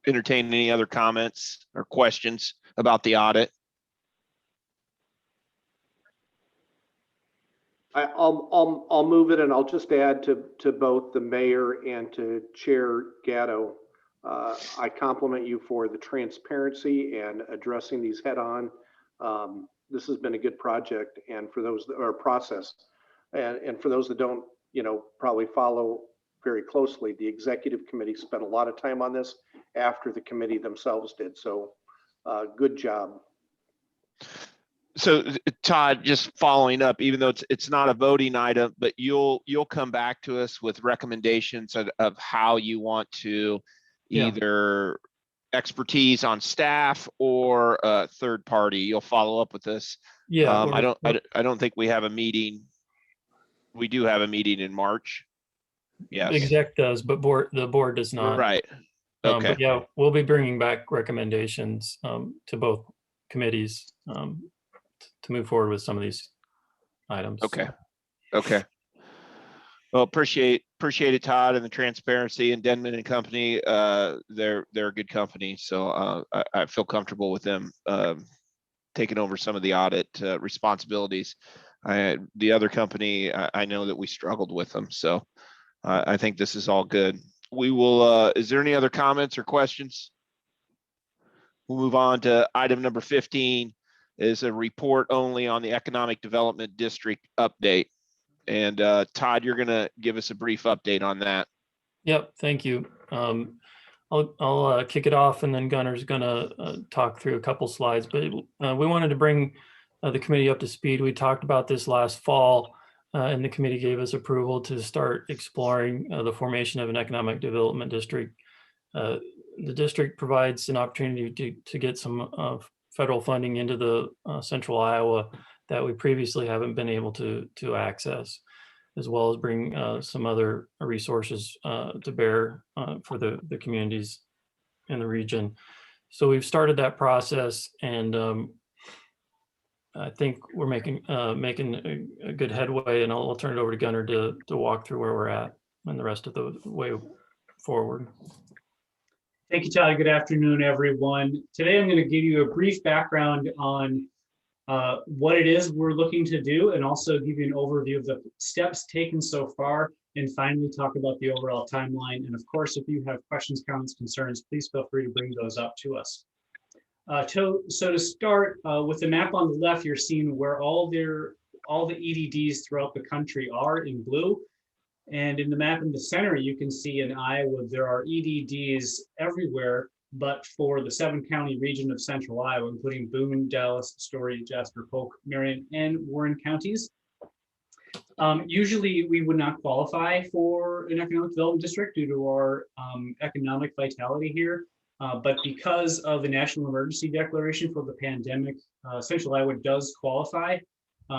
entertain any other comments or questions about the audit. I'll move it, and I'll just add to both the mayor and to Chair Gatto. I compliment you for the transparency and addressing these head on. This has been a good project, and for those that are process, and for those that don't, probably follow very closely, the executive committee spent a lot of time on this after the committee themselves did. So good job. So Todd, just following up, even though it's not a voting item, but you'll come back to us with recommendations of how you want to either expertise on staff or a third party. You'll follow up with this. Yeah. I don't think we have a meeting. We do have a meeting in March. Yes. Exec does, but the board does not. Right. Okay. But yeah, we'll be bringing back recommendations to both committees to move forward with some of these items. Okay. Okay. Well, appreciate it, Todd, and the transparency, and Denman and Company. They're a good company, so I feel comfortable with them taking over some of the audit responsibilities. The other company, I know that we struggled with them, so I think this is all good. We will. Is there any other comments or questions? We'll move on to item number 15. Is a report only on the Economic Development District update. And Todd, you're going to give us a brief update on that. Yep, thank you. I'll kick it off, and then Gunner's going to talk through a couple slides. But we wanted to bring the committee up to speed. We talked about this last fall, and the committee gave us approval to start exploring the formation of an economic development district. The district provides an opportunity to get some federal funding into the central Iowa that we previously haven't been able to access, as well as bring some other resources to bear for the communities in the region. So we've started that process, and I think we're making a good headway, and I'll turn it over to Gunner to walk through where we're at and the rest of the way forward. Thank you, Todd. Good afternoon, everyone. Today, I'm going to give you a brief background on what it is we're looking to do, and also give you an overview of the steps taken so far, and finally talk about the overall timeline. And of course, if you have questions, comments, concerns, please feel free to bring those up to us. So to start with the map on the left, you're seeing where all the EDDs throughout the country are in blue. And in the map in the center, you can see in Iowa, there are EDDs everywhere, but for the 7-county region of central Iowa, including Boone, Dallas, Story, Jasper, Polk, Marion, and Warren counties. Usually we would not qualify for an economic development district due to our economic vitality here. But because of the national emergency declaration for the pandemic, central Iowa does qualify.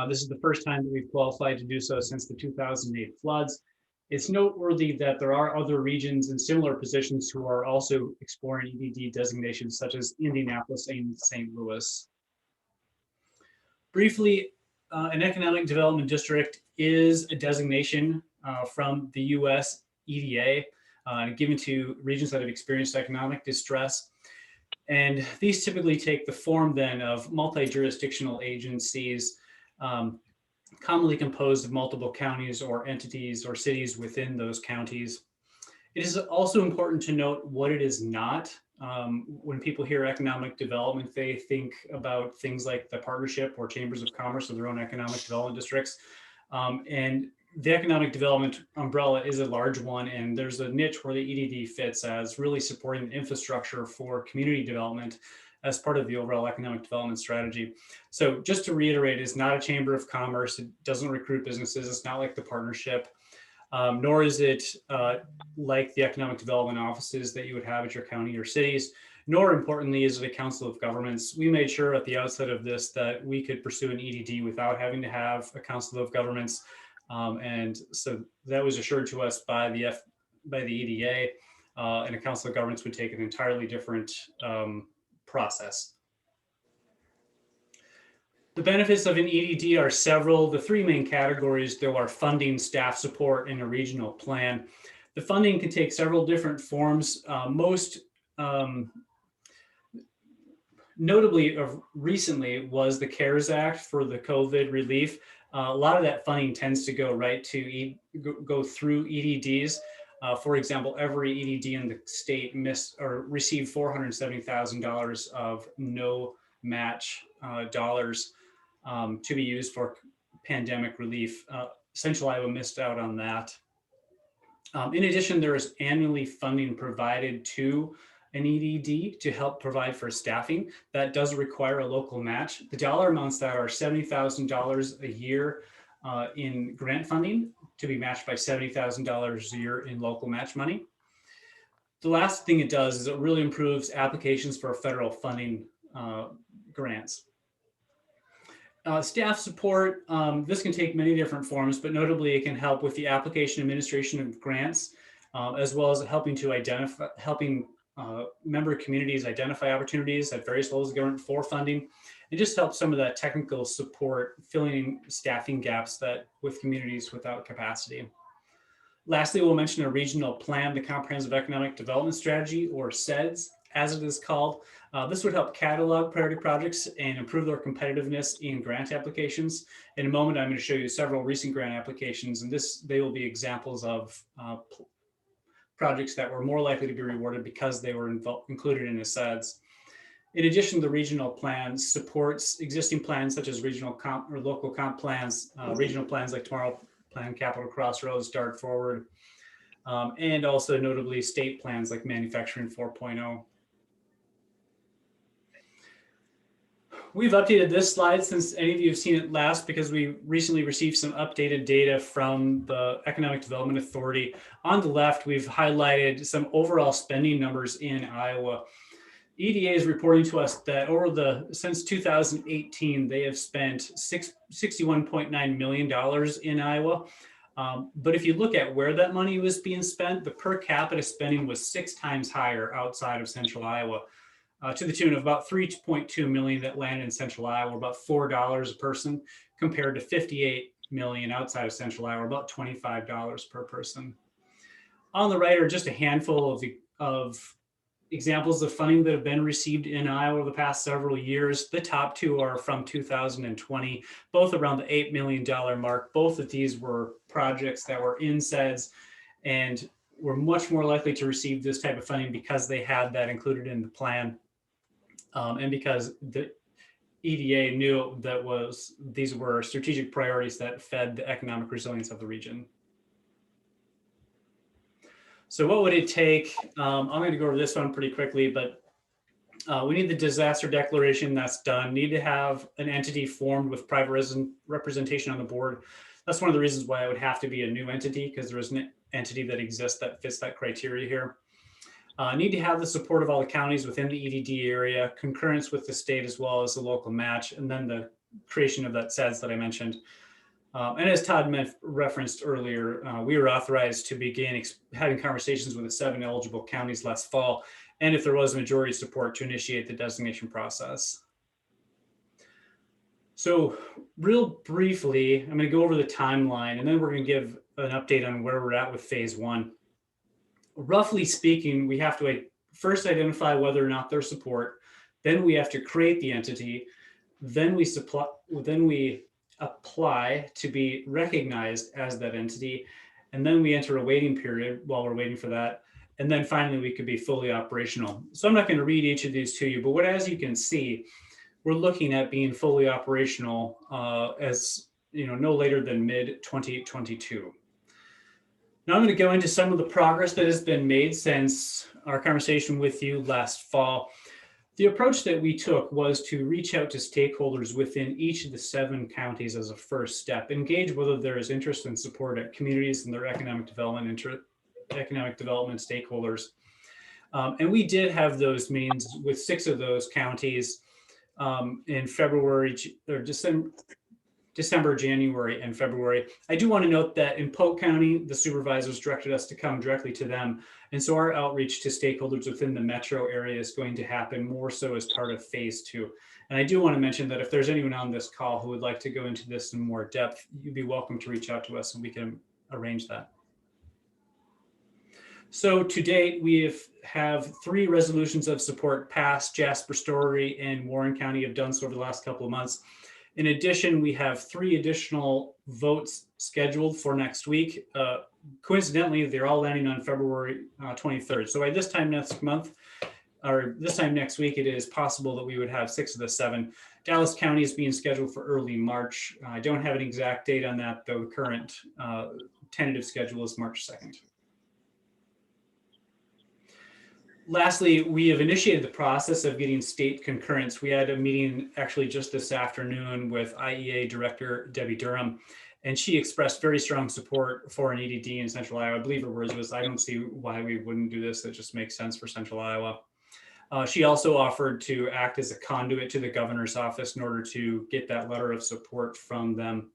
This is the first time that we've qualified to do so since the 2008 floods. It's noteworthy that there are other regions in similar positions who are also exploring EDD designations, such as Indianapolis and St. Louis. Briefly, an economic development district is a designation from the US EDA given to regions that have experienced economic distress. And these typically take the form then of multi-jurisdictional agencies, commonly composed of multiple counties or entities or cities within those counties. It is also important to note what it is not. When people hear economic development, they think about things like the partnership or chambers of commerce or their own economic development districts. And the economic development umbrella is a large one, and there's a niche where the EDD fits as really supporting the infrastructure for community development as part of the overall economic development strategy. So just to reiterate, it's not a chamber of commerce. It doesn't recruit businesses. It's not like the partnership, nor is it like the economic development offices that you would have at your county or cities, nor importantly is it a council of governments. We made sure at the outset of this that we could pursue an EDD without having to have a council of governments. And so that was assured to us by the EDA, and a council of governments would take an entirely different process. The benefits of an EDD are several. The three main categories, though, are funding, staff support, and a regional plan. The funding can take several different forms. Most notably recently was the CARES Act for the COVID relief. A lot of that funding tends to go right to go through EDDs. For example, every EDD in the state received $470,000 of no match dollars to be used for pandemic relief. Central Iowa missed out on that. In addition, there is annually funding provided to an EDD to help provide for staffing. That does require a local match. The dollar amounts that are $70,000 a year in grant funding to be matched by $70,000 a year in local match money. The last thing it does is it really improves applications for federal funding grants. Staff support, this can take many different forms, but notably it can help with the application administration of grants, as well as helping member communities identify opportunities at various levels of government for funding, and just help some of that technical support filling staffing gaps that with communities without capacity. Lastly, we'll mention a regional plan, the Comprehensive Economic Development Strategy, or CEDS, as it is called. This would help catalog priority projects and improve their competitiveness in grant applications. In a moment, I'm going to show you several recent grant applications, and they will be examples of projects that were more likely to be rewarded because they were included in a CEDS. In addition, the regional plan supports existing plans such as regional comp or local comp plans, regional plans like Tomorrow Plan, Capital Crossroads, Dart Forward, and also notably state plans like Manufacturing 4.0. We've updated this slide since any of you have seen it last because we recently received some updated data from the Economic Development Authority. On the left, we've highlighted some overall spending numbers in Iowa. EDA is reporting to us that since 2018, they have spent $61.9 million in Iowa. But if you look at where that money was being spent, the per capita spending was 6 times higher outside of central Iowa. To the tune of about 3.2 million that landed in central Iowa, about $4 a person, compared to 58 million outside of central Iowa, about $25 per person. On the right are just a handful of examples of funding that have been received in Iowa over the past several years. The top two are from 2020, both around the $8 million mark. Both of these were projects that were in CEDS and were much more likely to receive this type of funding because they had that included in the plan. And because the EDA knew that these were strategic priorities that fed the economic resilience of the region. So what would it take? I'm going to go over this one pretty quickly, but we need the disaster declaration that's done. Need to have an entity formed with private representation on the board. That's one of the reasons why it would have to be a new entity, because there is an entity that exists that fits that criteria here. Need to have the support of all the counties within the EDD area, concurrence with the state as well as the local match, and then the creation of that CEDS that I mentioned. And as Todd referenced earlier, we were authorized to begin having conversations with the 7 eligible counties last fall, and if there was majority support, to initiate the designation process. So real briefly, I'm going to go over the timeline, and then we're going to give an update on where we're at with phase 1. Roughly speaking, we have to first identify whether or not there's support. Then we have to create the entity. Then we apply to be recognized as that entity. And then we enter a waiting period while we're waiting for that. And then finally, we could be fully operational. So I'm not going to read each of these to you, but as you can see, we're looking at being fully operational as no later than mid-2022. Now I'm going to go into some of the progress that has been made since our conversation with you last fall. The approach that we took was to reach out to stakeholders within each of the 7 counties as a first step, engage whether there is interest and support at communities and their economic development stakeholders. And we did have those meetings with 6 of those counties in February or December, January, and February. I do want to note that in Polk County, the supervisors directed us to come directly to them. And so our outreach to stakeholders within the metro area is going to happen more so as part of phase 2. And I do want to mention that if there's anyone on this call who would like to go into this in more depth, you'd be welcome to reach out to us and we can arrange that. So to date, we have 3 resolutions of support passed. Jasper, Story, and Warren County have done so over the last couple of months. In addition, we have 3 additional votes scheduled for next week. Coincidentally, they're all landing on February 23rd. So by this time next month, or this time next week, it is possible that we would have 6 of the 7. Dallas County is being scheduled for early March. I don't have an exact date on that, though the current tentative schedule is March 2nd. Lastly, we have initiated the process of getting state concurrence. We had a meeting actually just this afternoon with IEA Director Debbie Durham, and she expressed very strong support for an EDD in Central Iowa. I believe her words was, "I don't see why we wouldn't do this. It just makes sense for Central Iowa." She also offered to act as a conduit to the governor's office in order to get that letter of support from them.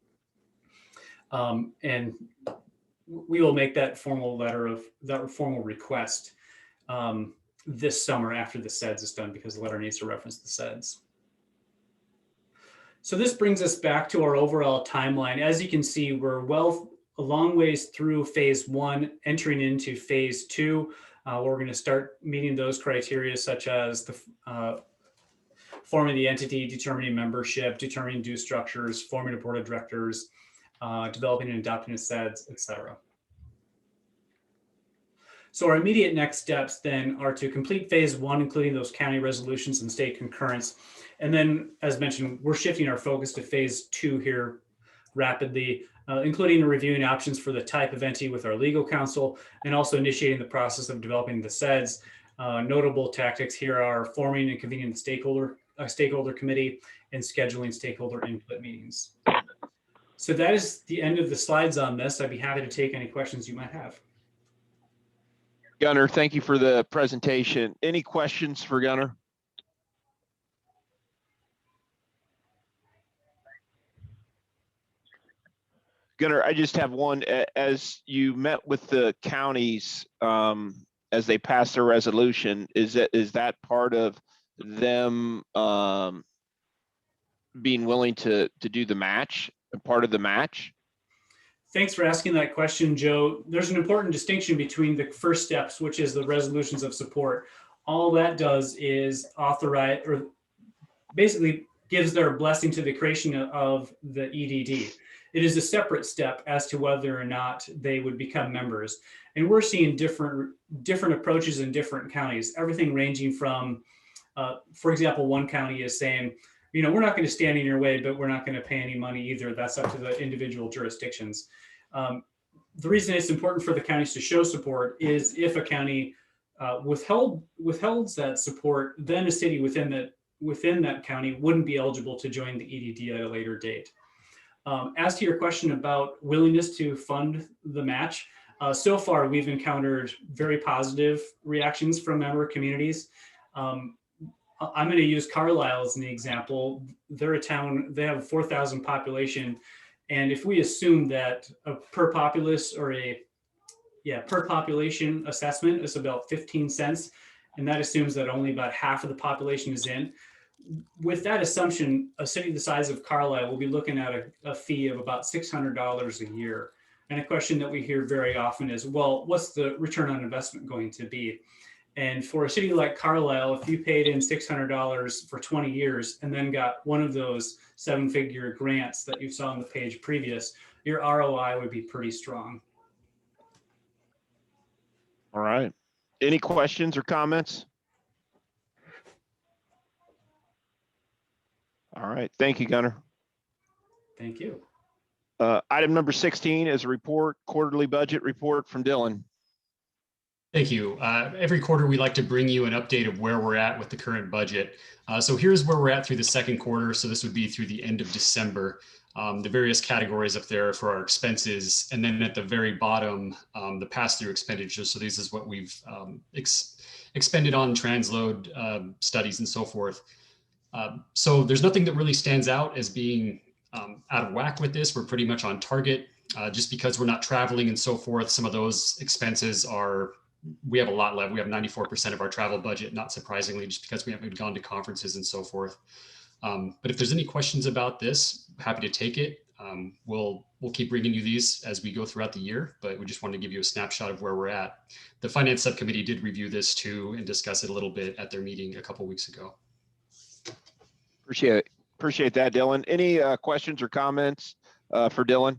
And we will make that formal letter of that formal request. this summer after the SEDS is done, because the letter needs to reference the SEDS. So this brings us back to our overall timeline. As you can see, we're a long ways through phase 1, entering into phase 2, where we're going to start meeting those criteria, such as the forming the entity, determining membership, determining due structures, forming a board of directors, developing and adopting a SEDS, etc. So our immediate next steps then are to complete phase 1, including those county resolutions and state concurrence. And then, as mentioned, we're shifting our focus to phase 2 here rapidly, including reviewing options for the type of entity with our legal counsel, and also initiating the process of developing the SEDS. Notable tactics here are forming and convening the stakeholder committee and scheduling stakeholder input meetings. So that is the end of the slides on this. I'd be happy to take any questions you might have. Gunnar, thank you for the presentation. Any questions for Gunnar? Gunnar, I just have one. As you met with the counties as they pass their resolution, is that part of them being willing to do the match, part of the match? Thanks for asking that question, Joe. There's an important distinction between the first steps, which is the resolutions of support. All that does is authorize, or basically gives their blessing to the creation of the EDD. It is a separate step as to whether or not they would become members. And we're seeing different approaches in different counties, everything ranging from, for example, one county is saying, you know, we're not going to stand in your way, but we're not going to pay any money either. That's up to the individual jurisdictions. The reason it's important for the counties to show support is if a county withholds that support, then a city within that county wouldn't be eligible to join the EDD at a later date. As to your question about willingness to fund the match, so far we've encountered very positive reactions from member communities. I'm going to use Carlisle as an example. They're a town, they have a 4,000 population. And if we assume that a per population assessment is about 15 cents, and that assumes that only about half of the population is in, with that assumption, a city the size of Carlisle will be looking at a fee of about $600 a year. And a question that we hear very often is, well, what's the return on investment going to be? And for a city like Carlisle, if you paid in $600 for 20 years and then got one of those 7-figure grants that you saw on the page previous, your ROI would be pretty strong. All right. Any questions or comments? All right. Thank you, Gunnar. Thank you. Item number 16 is a quarterly budget report from Dylan. Thank you. Every quarter, we like to bring you an update of where we're at with the current budget. So here's where we're at through the second quarter. So this would be through the end of December. The various categories up there for our expenses. And then at the very bottom, the pass-through expenditures. So this is what we've expended on transload studies and so forth. So there's nothing that really stands out as being out of whack with this. We're pretty much on target. Just because we're not traveling and so forth, some of those expenses we have a lot left. We have 94% of our travel budget, not surprisingly, just because we haven't gone to conferences and so forth. But if there's any questions about this, happy to take it. We'll keep bringing you these as we go throughout the year, but we just wanted to give you a snapshot of where we're at. The finance subcommittee did review this too and discuss it a little bit at their meeting a couple weeks ago. Appreciate that, Dylan. Any questions or comments for Dylan?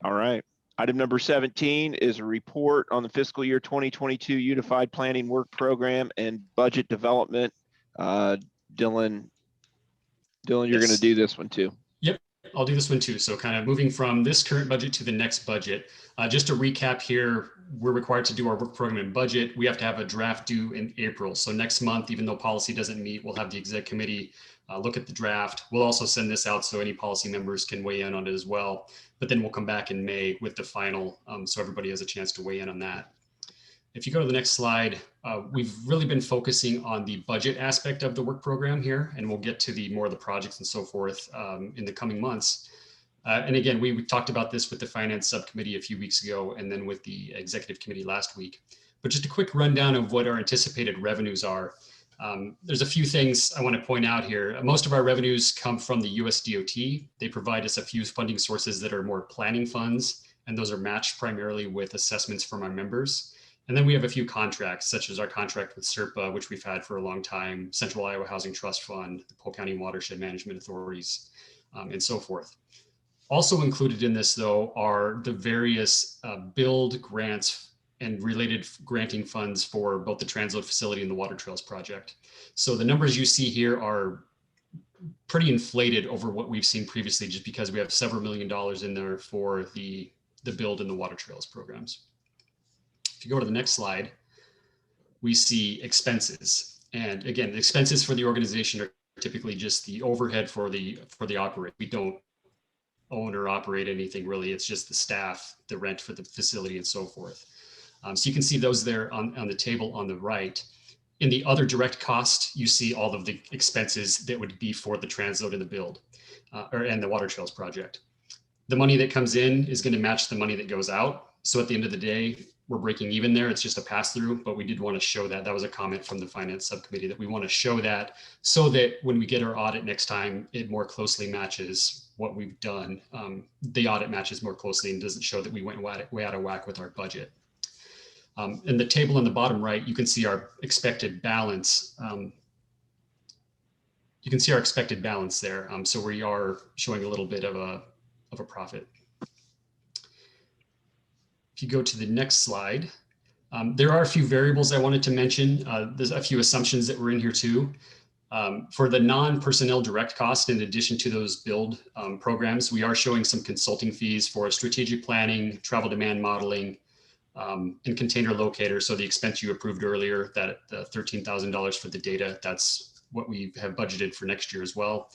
All right. Item number 17 is a report on the fiscal year 2022 Unified Planning Work Program and Budget Development. Dylan, you're going to do this one too. Yep, I'll do this one too. So kind of moving from this current budget to the next budget. Just to recap here, we're required to do our work program and budget. We have to have a draft due in April. So next month, even though policy doesn't meet, we'll have the exec committee look at the draft. We'll also send this out so any policy members can weigh in on it as well. But then we'll come back in May with the final, so everybody has a chance to weigh in on that. If you go to the next slide, we've really been focusing on the budget aspect of the work program here, and we'll get to more of the projects and so forth in the coming months. And again, we talked about this with the finance subcommittee a few weeks ago and then with the executive committee last week. But just a quick rundown of what our anticipated revenues are. There's a few things I want to point out here. Most of our revenues come from the US DOT. They provide us a few funding sources that are more planning funds, and those are matched primarily with assessments from our members. And then we have a few contracts, such as our contract with SERPA, which we've had for a long time, Central Iowa Housing Trust Fund, the Polk County Watershed Management Authorities, and so forth. Also included in this, though, are the various build grants and related granting funds for both the transload facility and the water trails project. So the numbers you see here are pretty inflated over what we've seen previously, just because we have several $1,000,000 in there for the build and the water trails programs. If you go to the next slide, we see expenses. And again, the expenses for the organization are typically just the overhead for the operate. We don't own or operate anything really. It's just the staff, the rent for the facility, and so forth. So you can see those there on the table on the right. In the other direct cost, you see all of the expenses that would be for the transload and the build, and the water trails project. The money that comes in is going to match the money that goes out. So at the end of the day, we're breaking even there. It's just a pass through, but we did want to show that. That was a comment from the finance subcommittee, that we want to show that so that when we get our audit next time, it more closely matches what we've done. The audit matches more closely and doesn't show that we went way out of whack with our budget. In the table on the bottom right, you can see our expected balance. You can see our expected balance there. So we are showing a little bit of a profit. If you go to the next slide, there are a few variables I wanted to mention. There's a few assumptions that were in here too. For the non-personnel direct cost, in addition to those build programs, we are showing some consulting fees for strategic planning, travel demand modeling, and container locator. So the expense you approved earlier, that $13,000 for the data, that's what we have budgeted for next year as well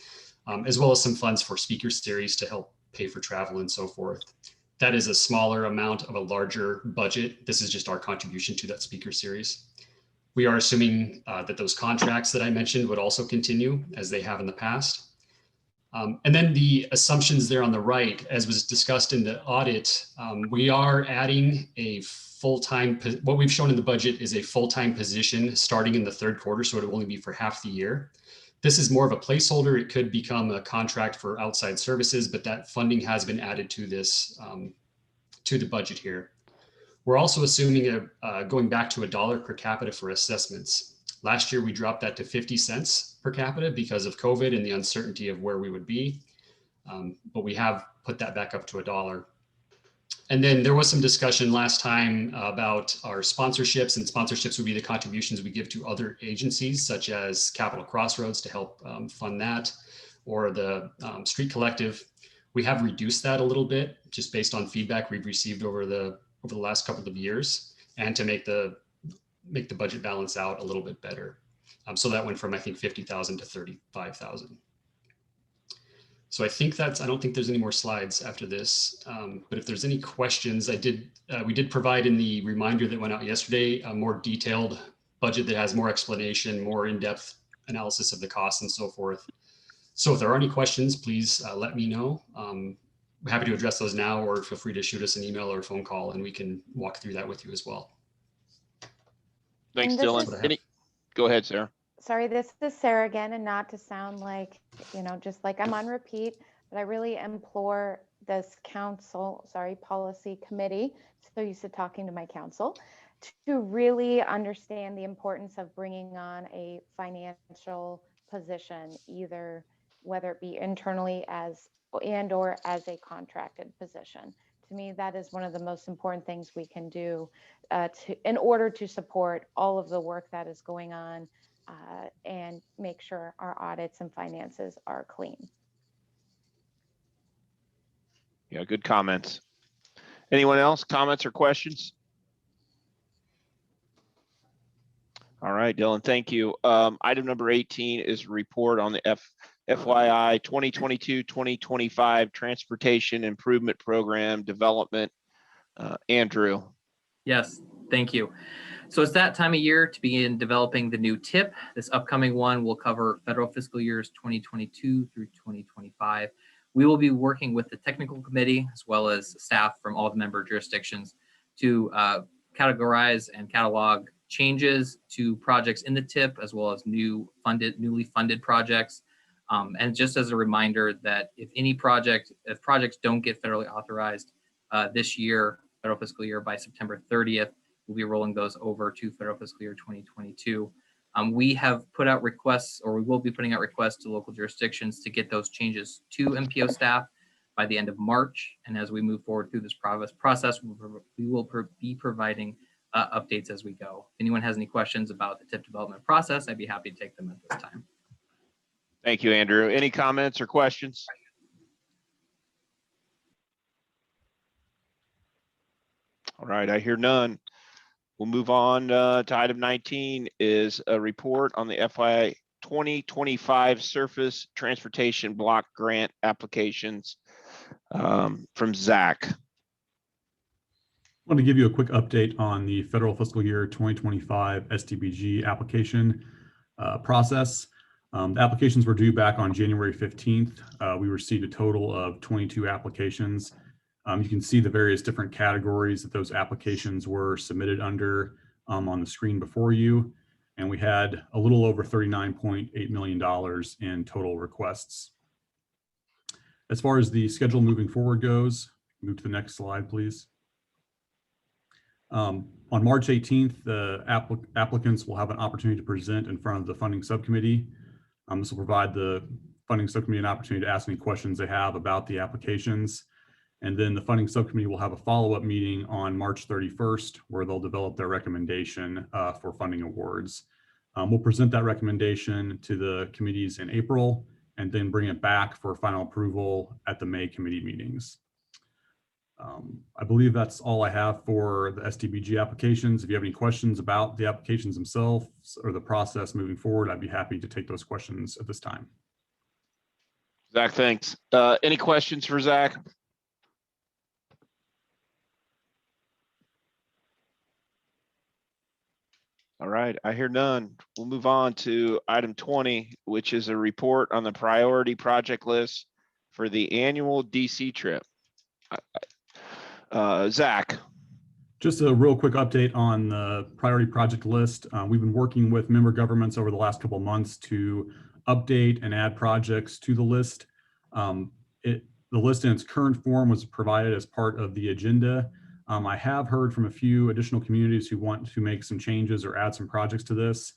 as some funds for speaker series to help pay for travel and so forth. That is a smaller amount of a larger budget. This is just our contribution to that speaker series. We are assuming that those contracts that I mentioned would also continue as they have in the past. And then the assumptions there on the right, as was discussed in the audit, we are adding a full-time, what we've shown in the budget is a full-time position starting in the third quarter, so it will only be for half the year. This is more of a placeholder. It could become a contract for outside services, but that funding has been added to this, to the budget here. We're also assuming going back to $1 per capita for assessments. Last year, we dropped that to 50 cents per capita because of COVID and the uncertainty of where we would be. But we have put that back up to $1. And then there was some discussion last time about our sponsorships, and sponsorships would be the contributions we give to other agencies, such as Capital Crossroads to help fund that, or the Street Collective. We have reduced that a little bit just based on feedback we've received over the last couple of years, and to make the budget balance out a little bit better. So that went from, I think, 50,000 to 35,000. So I think I don't think there's any more slides after this, but if there's any questions, we did provide in the reminder that went out yesterday, a more detailed budget that has more explanation, more in-depth analysis of the costs and so forth. So if there are any questions, please let me know. I'm happy to address those now, or feel free to shoot us an email or a phone call and we can walk through that with you as well. Thanks, Dylan. Go ahead, Sarah. Sorry, this is Sarah again, and not to sound like, just like I'm on repeat, but I really implore this policy committee, so used to talking to my council, to really understand the importance of bringing on a financial position, either whether it be internally or as a contracted position. To me, that is one of the most important things we can do in order to support all of the work that is going on and make sure our audits and finances are clean. Yeah, good comments. Anyone else, comments or questions? All right, Dylan, thank you. Item number 18 is a report on the FYI 2022-2025 Transportation Improvement Program Development. Andrew. Yes, thank you. So it's that time of year to begin developing the new TIP. This upcoming one will cover federal fiscal years 2022 through 2025. We will be working with the technical committee as well as staff from all the member jurisdictions to categorize and catalog changes to projects in the TIP as well as newly funded projects. And just as a reminder that if projects don't get federally authorized this year, federal fiscal year, by September 30th, we'll be rolling those over to federal fiscal year 2022. We have put out requests, or we will be putting out requests to local jurisdictions to get those changes to MPO staff by the end of March. And as we move forward through this process, we will be providing updates as we go. If anyone has any questions about the TIP development process, I'd be happy to take them at this time. Thank you, Andrew. Any comments or questions? All right, I hear none. We'll move on to item 19 is a report on the FY 2025 Surface Transportation Block Grant applications from Zach. I want to give you a quick update on the federal fiscal year 2025 STBG application process. The applications were due back on January 15th. We received a total of 22 applications. You can see the various different categories that those applications were submitted under on the screen before you. And we had a little over $39.8 million in total requests. As far as the schedule moving forward goes, move to the next slide, please. On March 18th, the applicants will have an opportunity to present in front of the funding subcommittee. This will provide the funding subcommittee an opportunity to ask any questions they have about the applications. And then the funding subcommittee will have a follow-up meeting on March 31st, where they'll develop their recommendation for funding awards. We'll present that recommendation to the committees in April and then bring it back for final approval at the May committee meetings. I believe that's all I have for the STBG applications. If you have any questions about the applications themselves or the process moving forward, I'd be happy to take those questions at this time. Zach, thanks. Any questions for Zach? All right, I hear none. We'll move on to item 20, which is a report on the priority project list for the annual DC trip. Zach. Just a real quick update on the priority project list. We've been working with member governments over the last couple of months to update and add projects to the list. The list in its current form was provided as part of the agenda. I have heard from a few additional communities who want to make some changes or add some projects to this.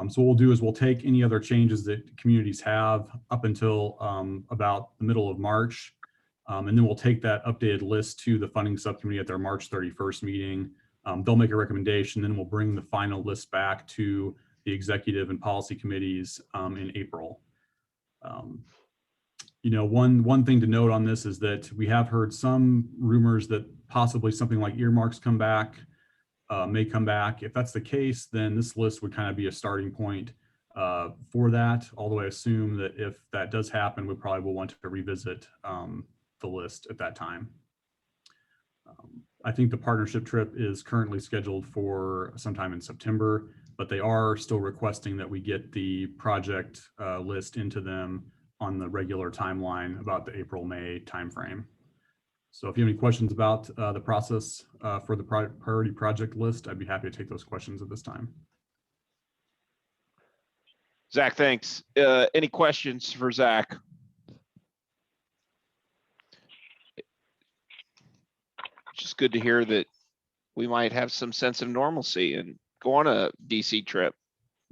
So what we'll do is we'll take any other changes that communities have up until about the middle of March. And then we'll take that updated list to the funding subcommittee at their March 31st meeting. They'll make a recommendation, then we'll bring the final list back to the executive and policy committees in April. You know, one thing to note on this is that we have heard some rumors that possibly something like earmarks may come back. If that's the case, then this list would kind of be a starting point for that. Although I assume that if that does happen, we probably will want to revisit the list at that time. I think the partnership trip is currently scheduled for sometime in September, but they are still requesting that we get the project list into them on the regular timeline about the April-May timeframe. So if you have any questions about the process for the priority project list, I'd be happy to take those questions at this time. Zach, thanks. Any questions for Zach? It's just good to hear that we might have some sense of normalcy and go on a DC trip.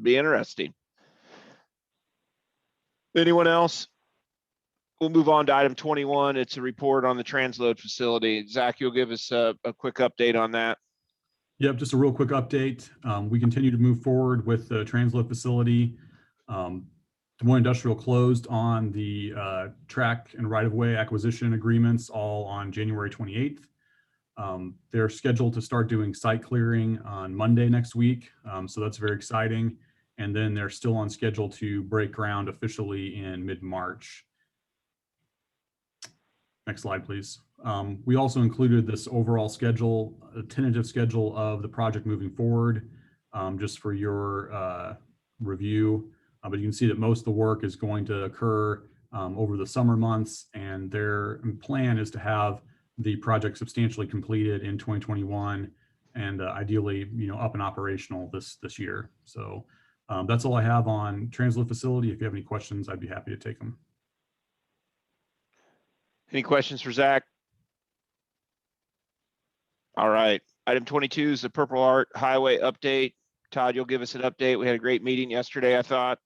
Be interesting. Anyone else? We'll move on to item 21. It's a report on the transload facility. Zach, you'll give us a quick update on that. Yep, just a real quick update. We continue to move forward with the transload facility. Des Moines Industrial closed on the track and right-of-way acquisition agreements all on January 28th. They're scheduled to start doing site clearing on Monday next week, so that's very exciting. And then they're still on schedule to break ground officially in mid-March. Next slide, please. We also included this overall schedule, a tentative schedule of the project moving forward, just for your review. But you can see that most of the work is going to occur over the summer months, and their plan is to have the project substantially completed in 2021 and ideally, up and operational this year. So that's all I have on transload facility. If you have any questions, I'd be happy to take them. Any questions for Zach? All right. Item 22 is the Purple Heart Highway update. Todd, you'll give us an update. We had a great meeting yesterday, I thought.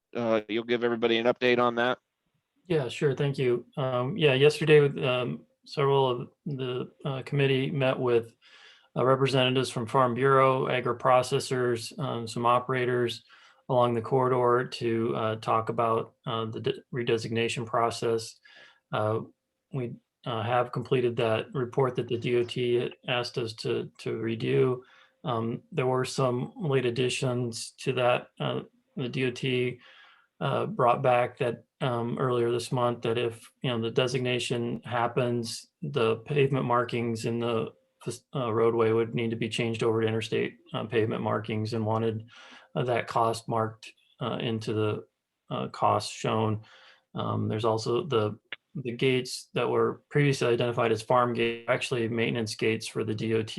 You'll give everybody an update on that. Yeah, sure. Thank you. Yeah, yesterday several of the committee met with representatives from Farm Bureau, agri-processors, some operators along the corridor to talk about the redesignation process. We have completed that report that the DOT asked us to redo. There were some late additions to that. The DOT brought back that earlier this month that if the designation happens, the pavement markings in the roadway would need to be changed over to interstate pavement markings, and wanted that cost marked into the cost shown. There's also the gates that were previously identified as farm gates, actually maintenance gates for the DOT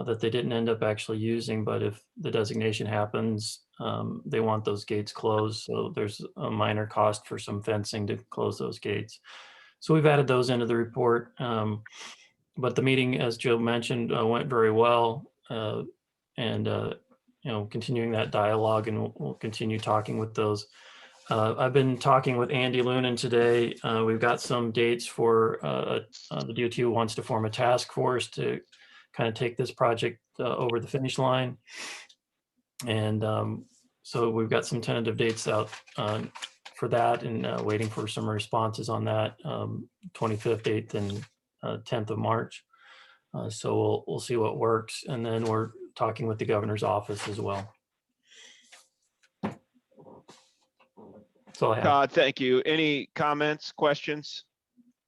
that they didn't end up actually using. But if the designation happens, they want those gates closed. So there's a minor cost for some fencing to close those gates. So we've added those into the report. But the meeting, as Joe mentioned, went very well, and continuing that dialogue, and we'll continue talking with those. I've been talking with Andy Lunan today. We've got some dates for the DOT wants to form a task force to kind of take this project over the finish line. And so we've got some tentative dates out for that, and waiting for some responses on that, 25th, 8th, and 10th of March. So we'll see what works. And then we're talking with the governor's office as well. That's all I have. Todd, thank you. Any comments, questions?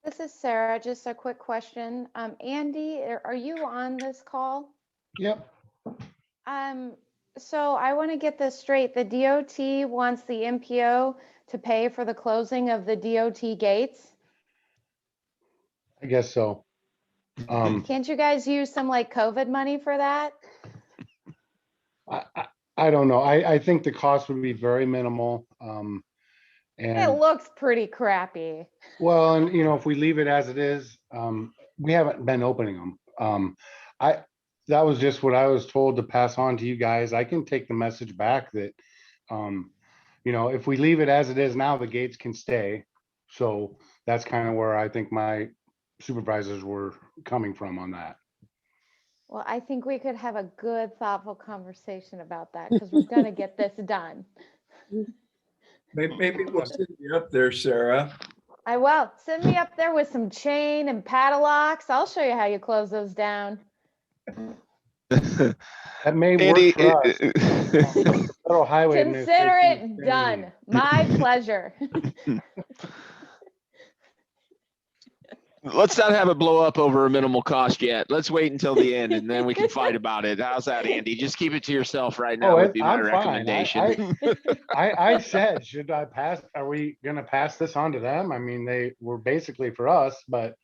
This is Sarah. Just a quick question. Andy, are you on this call? Yep. So I want to get this straight. The DOT wants the MPO to pay for the closing of the DOT gates. I guess so. Can't you guys use some like COVID money for that? I don't know. I think the cost would be very minimal. It And looks pretty crappy. well, and if we leave it as it is, we haven't been opening them. That was just what I was told to pass on to you guys. I can take the message back that, if we leave it as it is now, the gates can stay. So that's kind of where I think my supervisors were coming from on that. Well, I think we could have a good, thoughtful conversation about that, because we're going to get this done. Maybe we'll send you up there, Sarah. I will. Send me up there with some chain and padlocks. I'll show you how you close those down. That may Andy, work for us. Federal Highway Consider Administration it done. My pleasure. Let's not have it blow up over a minimal cost yet. Let's wait until the end, and then we can fight about it. How's that, Andy? Just keep it to yourself right now would be my I'm fine. recommendation. I said, should I pass? Are we going to pass this on to them? I mean, they were basically for us, but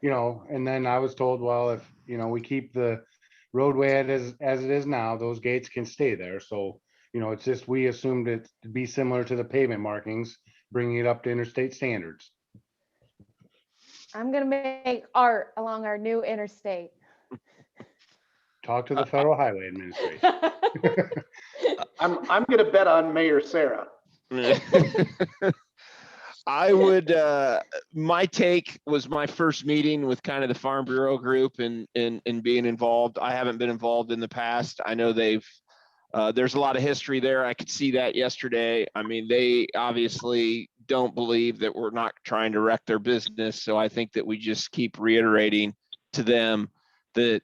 and then I was told, well, if we keep the roadway as it is now, those gates can stay there. So it's just we assumed it to be similar to the pavement markings, bringing it up to interstate standards. I'm going to make art along our new interstate. Talk to the Federal Highway Administration. I'm going to bet on Mayor Sarah. I would, my take was my first meeting with kind of the Farm Bureau group and being involved. I haven't been involved in the past. I know there's a lot of history there. I could see that yesterday. I mean, they obviously don't believe that we're not trying to wreck their business. So I think that we just keep reiterating to them that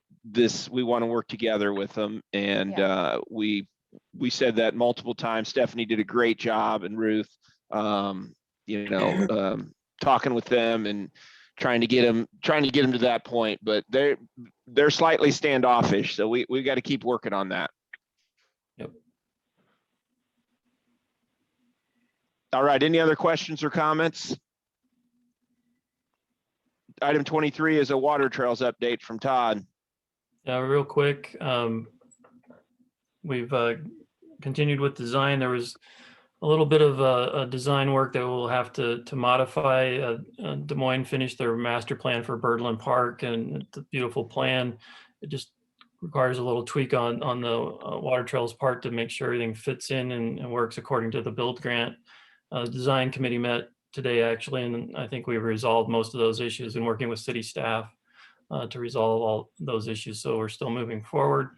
we want to work together with them. And we said that multiple times. Stephanie did a great job, and Ruth, talking with them and trying to get them to that point, but they're slightly standoffish. So we've got to keep working on that. Yep. All right. Any other questions or comments? Item 23 is a water trails update from Todd. Real quick, we've continued with design. There was a little bit of a design work that we'll have to modify. Des Moines finished their master plan for Birdland Park, and it's a beautiful plan. It just requires a little tweak on the water trails part to make sure everything fits in and works according to the build grant. The design committee met today actually, and I think we've resolved most of those issues and working with city staff to resolve all those issues. So we're still moving forward.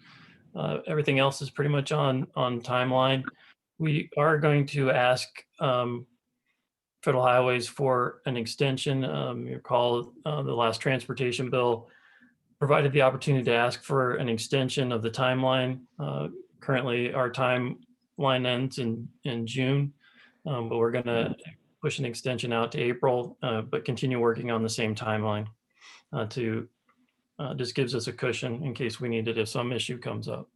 Everything else is pretty much on timeline. We are going to ask Federal Highways for an extension. You recall the last transportation bill provided the opportunity to ask for an extension of the timeline. Currently, our timeline ends in June, but we're going to push an extension out to April, but continue working on the same timeline to just gives us a cushion in case we need it if some issue comes up.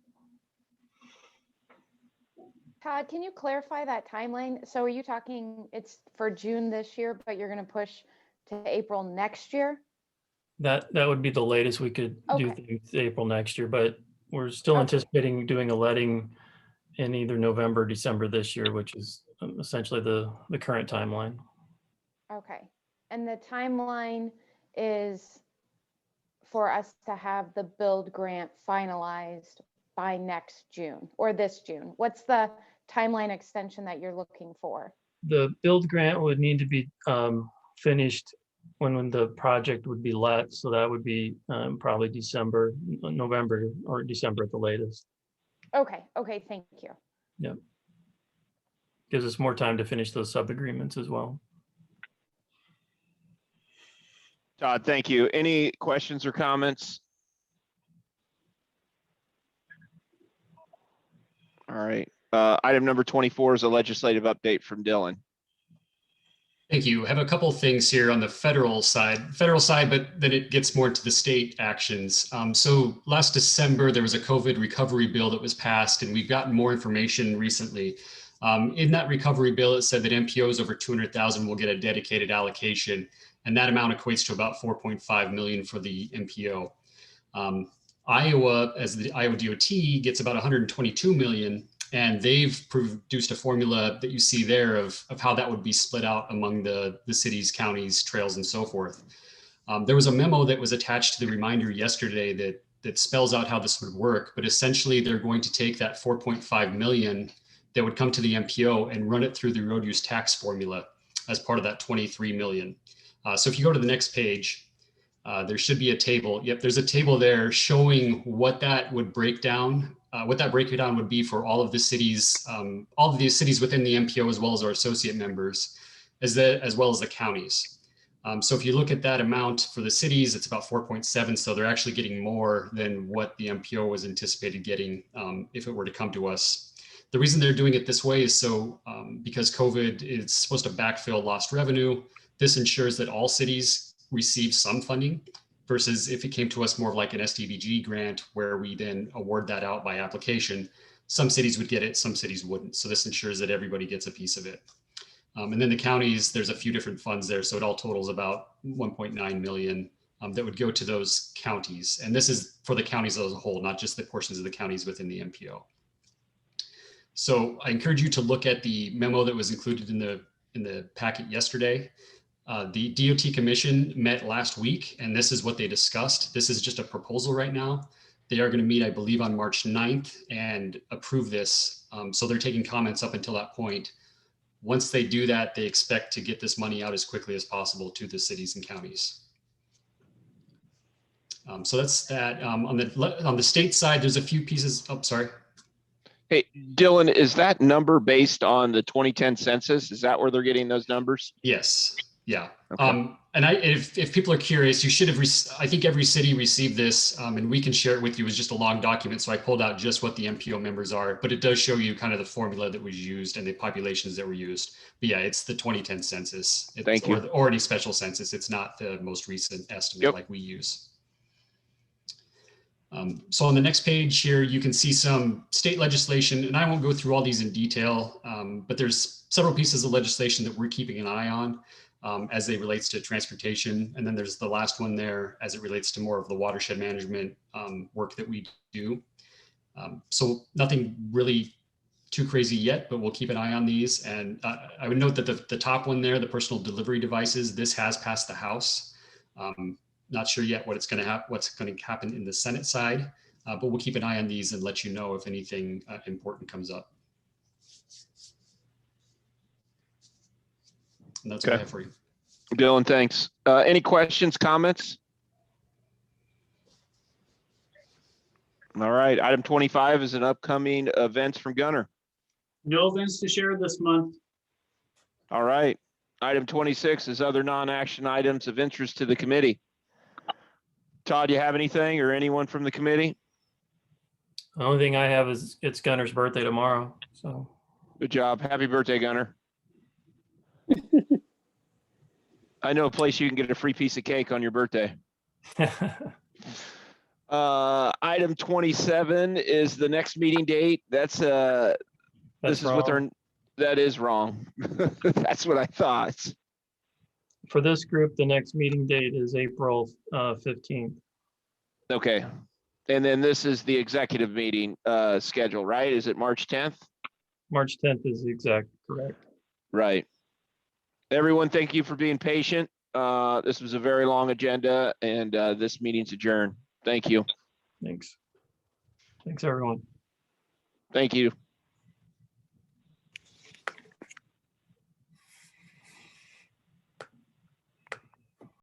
Todd, can you clarify that timeline? So are you talking it's for June this year, but you're going to push to April next year? That would be the latest we could do things April next year, but we're still anticipating doing a letting in either November or December this year, which is essentially the current timeline. Okay. And the timeline is for us to have the build grant finalized by next June or this June. What's the timeline extension that you're looking for? The build grant would need to be finished when the project would be let. So that would be probably November or December at the latest. Okay. Okay. Thank you. Yep. Gives us more time to finish those sub-agreements as well. Todd, thank you. Any questions or comments? All right. Item number 24 is a legislative update from Dylan. Thank you. I have a couple of things here on the federal side, but then it gets more into the state actions. So last December, there was a COVID recovery bill that was passed, and we've gotten more information recently. In that recovery bill, it said that MPOs over 200,000 will get a dedicated allocation, and that amount equates to about 4.5 million for the MPO. Iowa, as the Iowa DOT, gets about 122 million. And they've produced a formula that you see there of how that would be split out among the cities, counties, trails, and so forth. There was a memo that was attached to the reminder yesterday that spells out how this would work, but essentially they're going to take that 4.5 million that would come to the MPO and run it through the road use tax formula as part of that 23 million. So if you go to the next page, there should be a table. Yep, there's a table there showing what that would break down. What that breakdown would be for all of the cities, all of these cities within the MPO, as well as our associate members, as well as the counties. So if you look at that amount for the cities, it's about 4.7. So they're actually getting more than what the MPO was anticipated getting if it were to come to us. The reason they're doing it this way is so because COVID is supposed to backfill lost revenue. This ensures that all cities receive some funding, versus if it came to us more of like an SDBG grant where we then award that out by application. Some cities would get it, some cities wouldn't. So this ensures that everybody gets a piece of it. And then the counties, there's a few different funds there. So it all totals about 1.9 million that would go to those counties. And this is for the counties as a whole, not just the portions of the counties within the MPO. So I encourage you to look at the memo that was included in the packet yesterday. The DOT Commission met last week, and this is what they discussed. This is just a proposal right now. They are going to meet, I believe, on March 9th and approve this. So they're taking comments up until that point. Once they do that, they expect to get this money out as quickly as possible to the cities and counties. So that's that. On the state side, there's a few pieces. Oh, sorry. Hey, Dylan, is that number based on the 2010 census? Is that where they're getting those numbers? Yes. Yeah. Okay. And if people are curious, you should have, I think every city received this, and we can share it with you as just a long document. So I pulled out just what the MPO members are, but it does show you kind of the formula that was used and the populations that were used. But yeah, it's the 2010 census. Thank you. Or any special census. It's not the most recent estimate like we use. So on the next page here, you can see some state legislation, and I won't go through all these in detail, but there's several pieces of legislation that we're keeping an eye on. as they relates to transportation. And then there's the last one there as it relates to more of the watershed management work that we do. So nothing really too crazy yet, but we'll keep an eye on these. And I would note that the top one there, the personal delivery devices, this has passed the House. Not sure yet what's going to happen in the Senate side, but we'll keep an eye on these and let you know if anything important comes up. And that's what I have for you. Dylan, thanks. Any questions, comments? All right, item 25 is an upcoming events from Gunner. No events to share this month. All right, item 26 is other non-action items of interest to the committee. Todd, you have anything or anyone from the committee? The only thing I have is it's Gunner's birthday tomorrow, so. Good job. Happy birthday, Gunner. I know a place you can get a free piece of cake on your birthday. Item 27 is the next meeting date. This is wrong. what that is wrong. That's what I thought. For this group, the next meeting date is April 15th. Okay. And then this is the executive meeting schedule, right? Is it March 10th? March 10th is correct. Right. Everyone, thank you for being patient. This was a very long agenda, and this meeting's adjourned. Thank you. Thanks. Thanks, everyone. Thank you.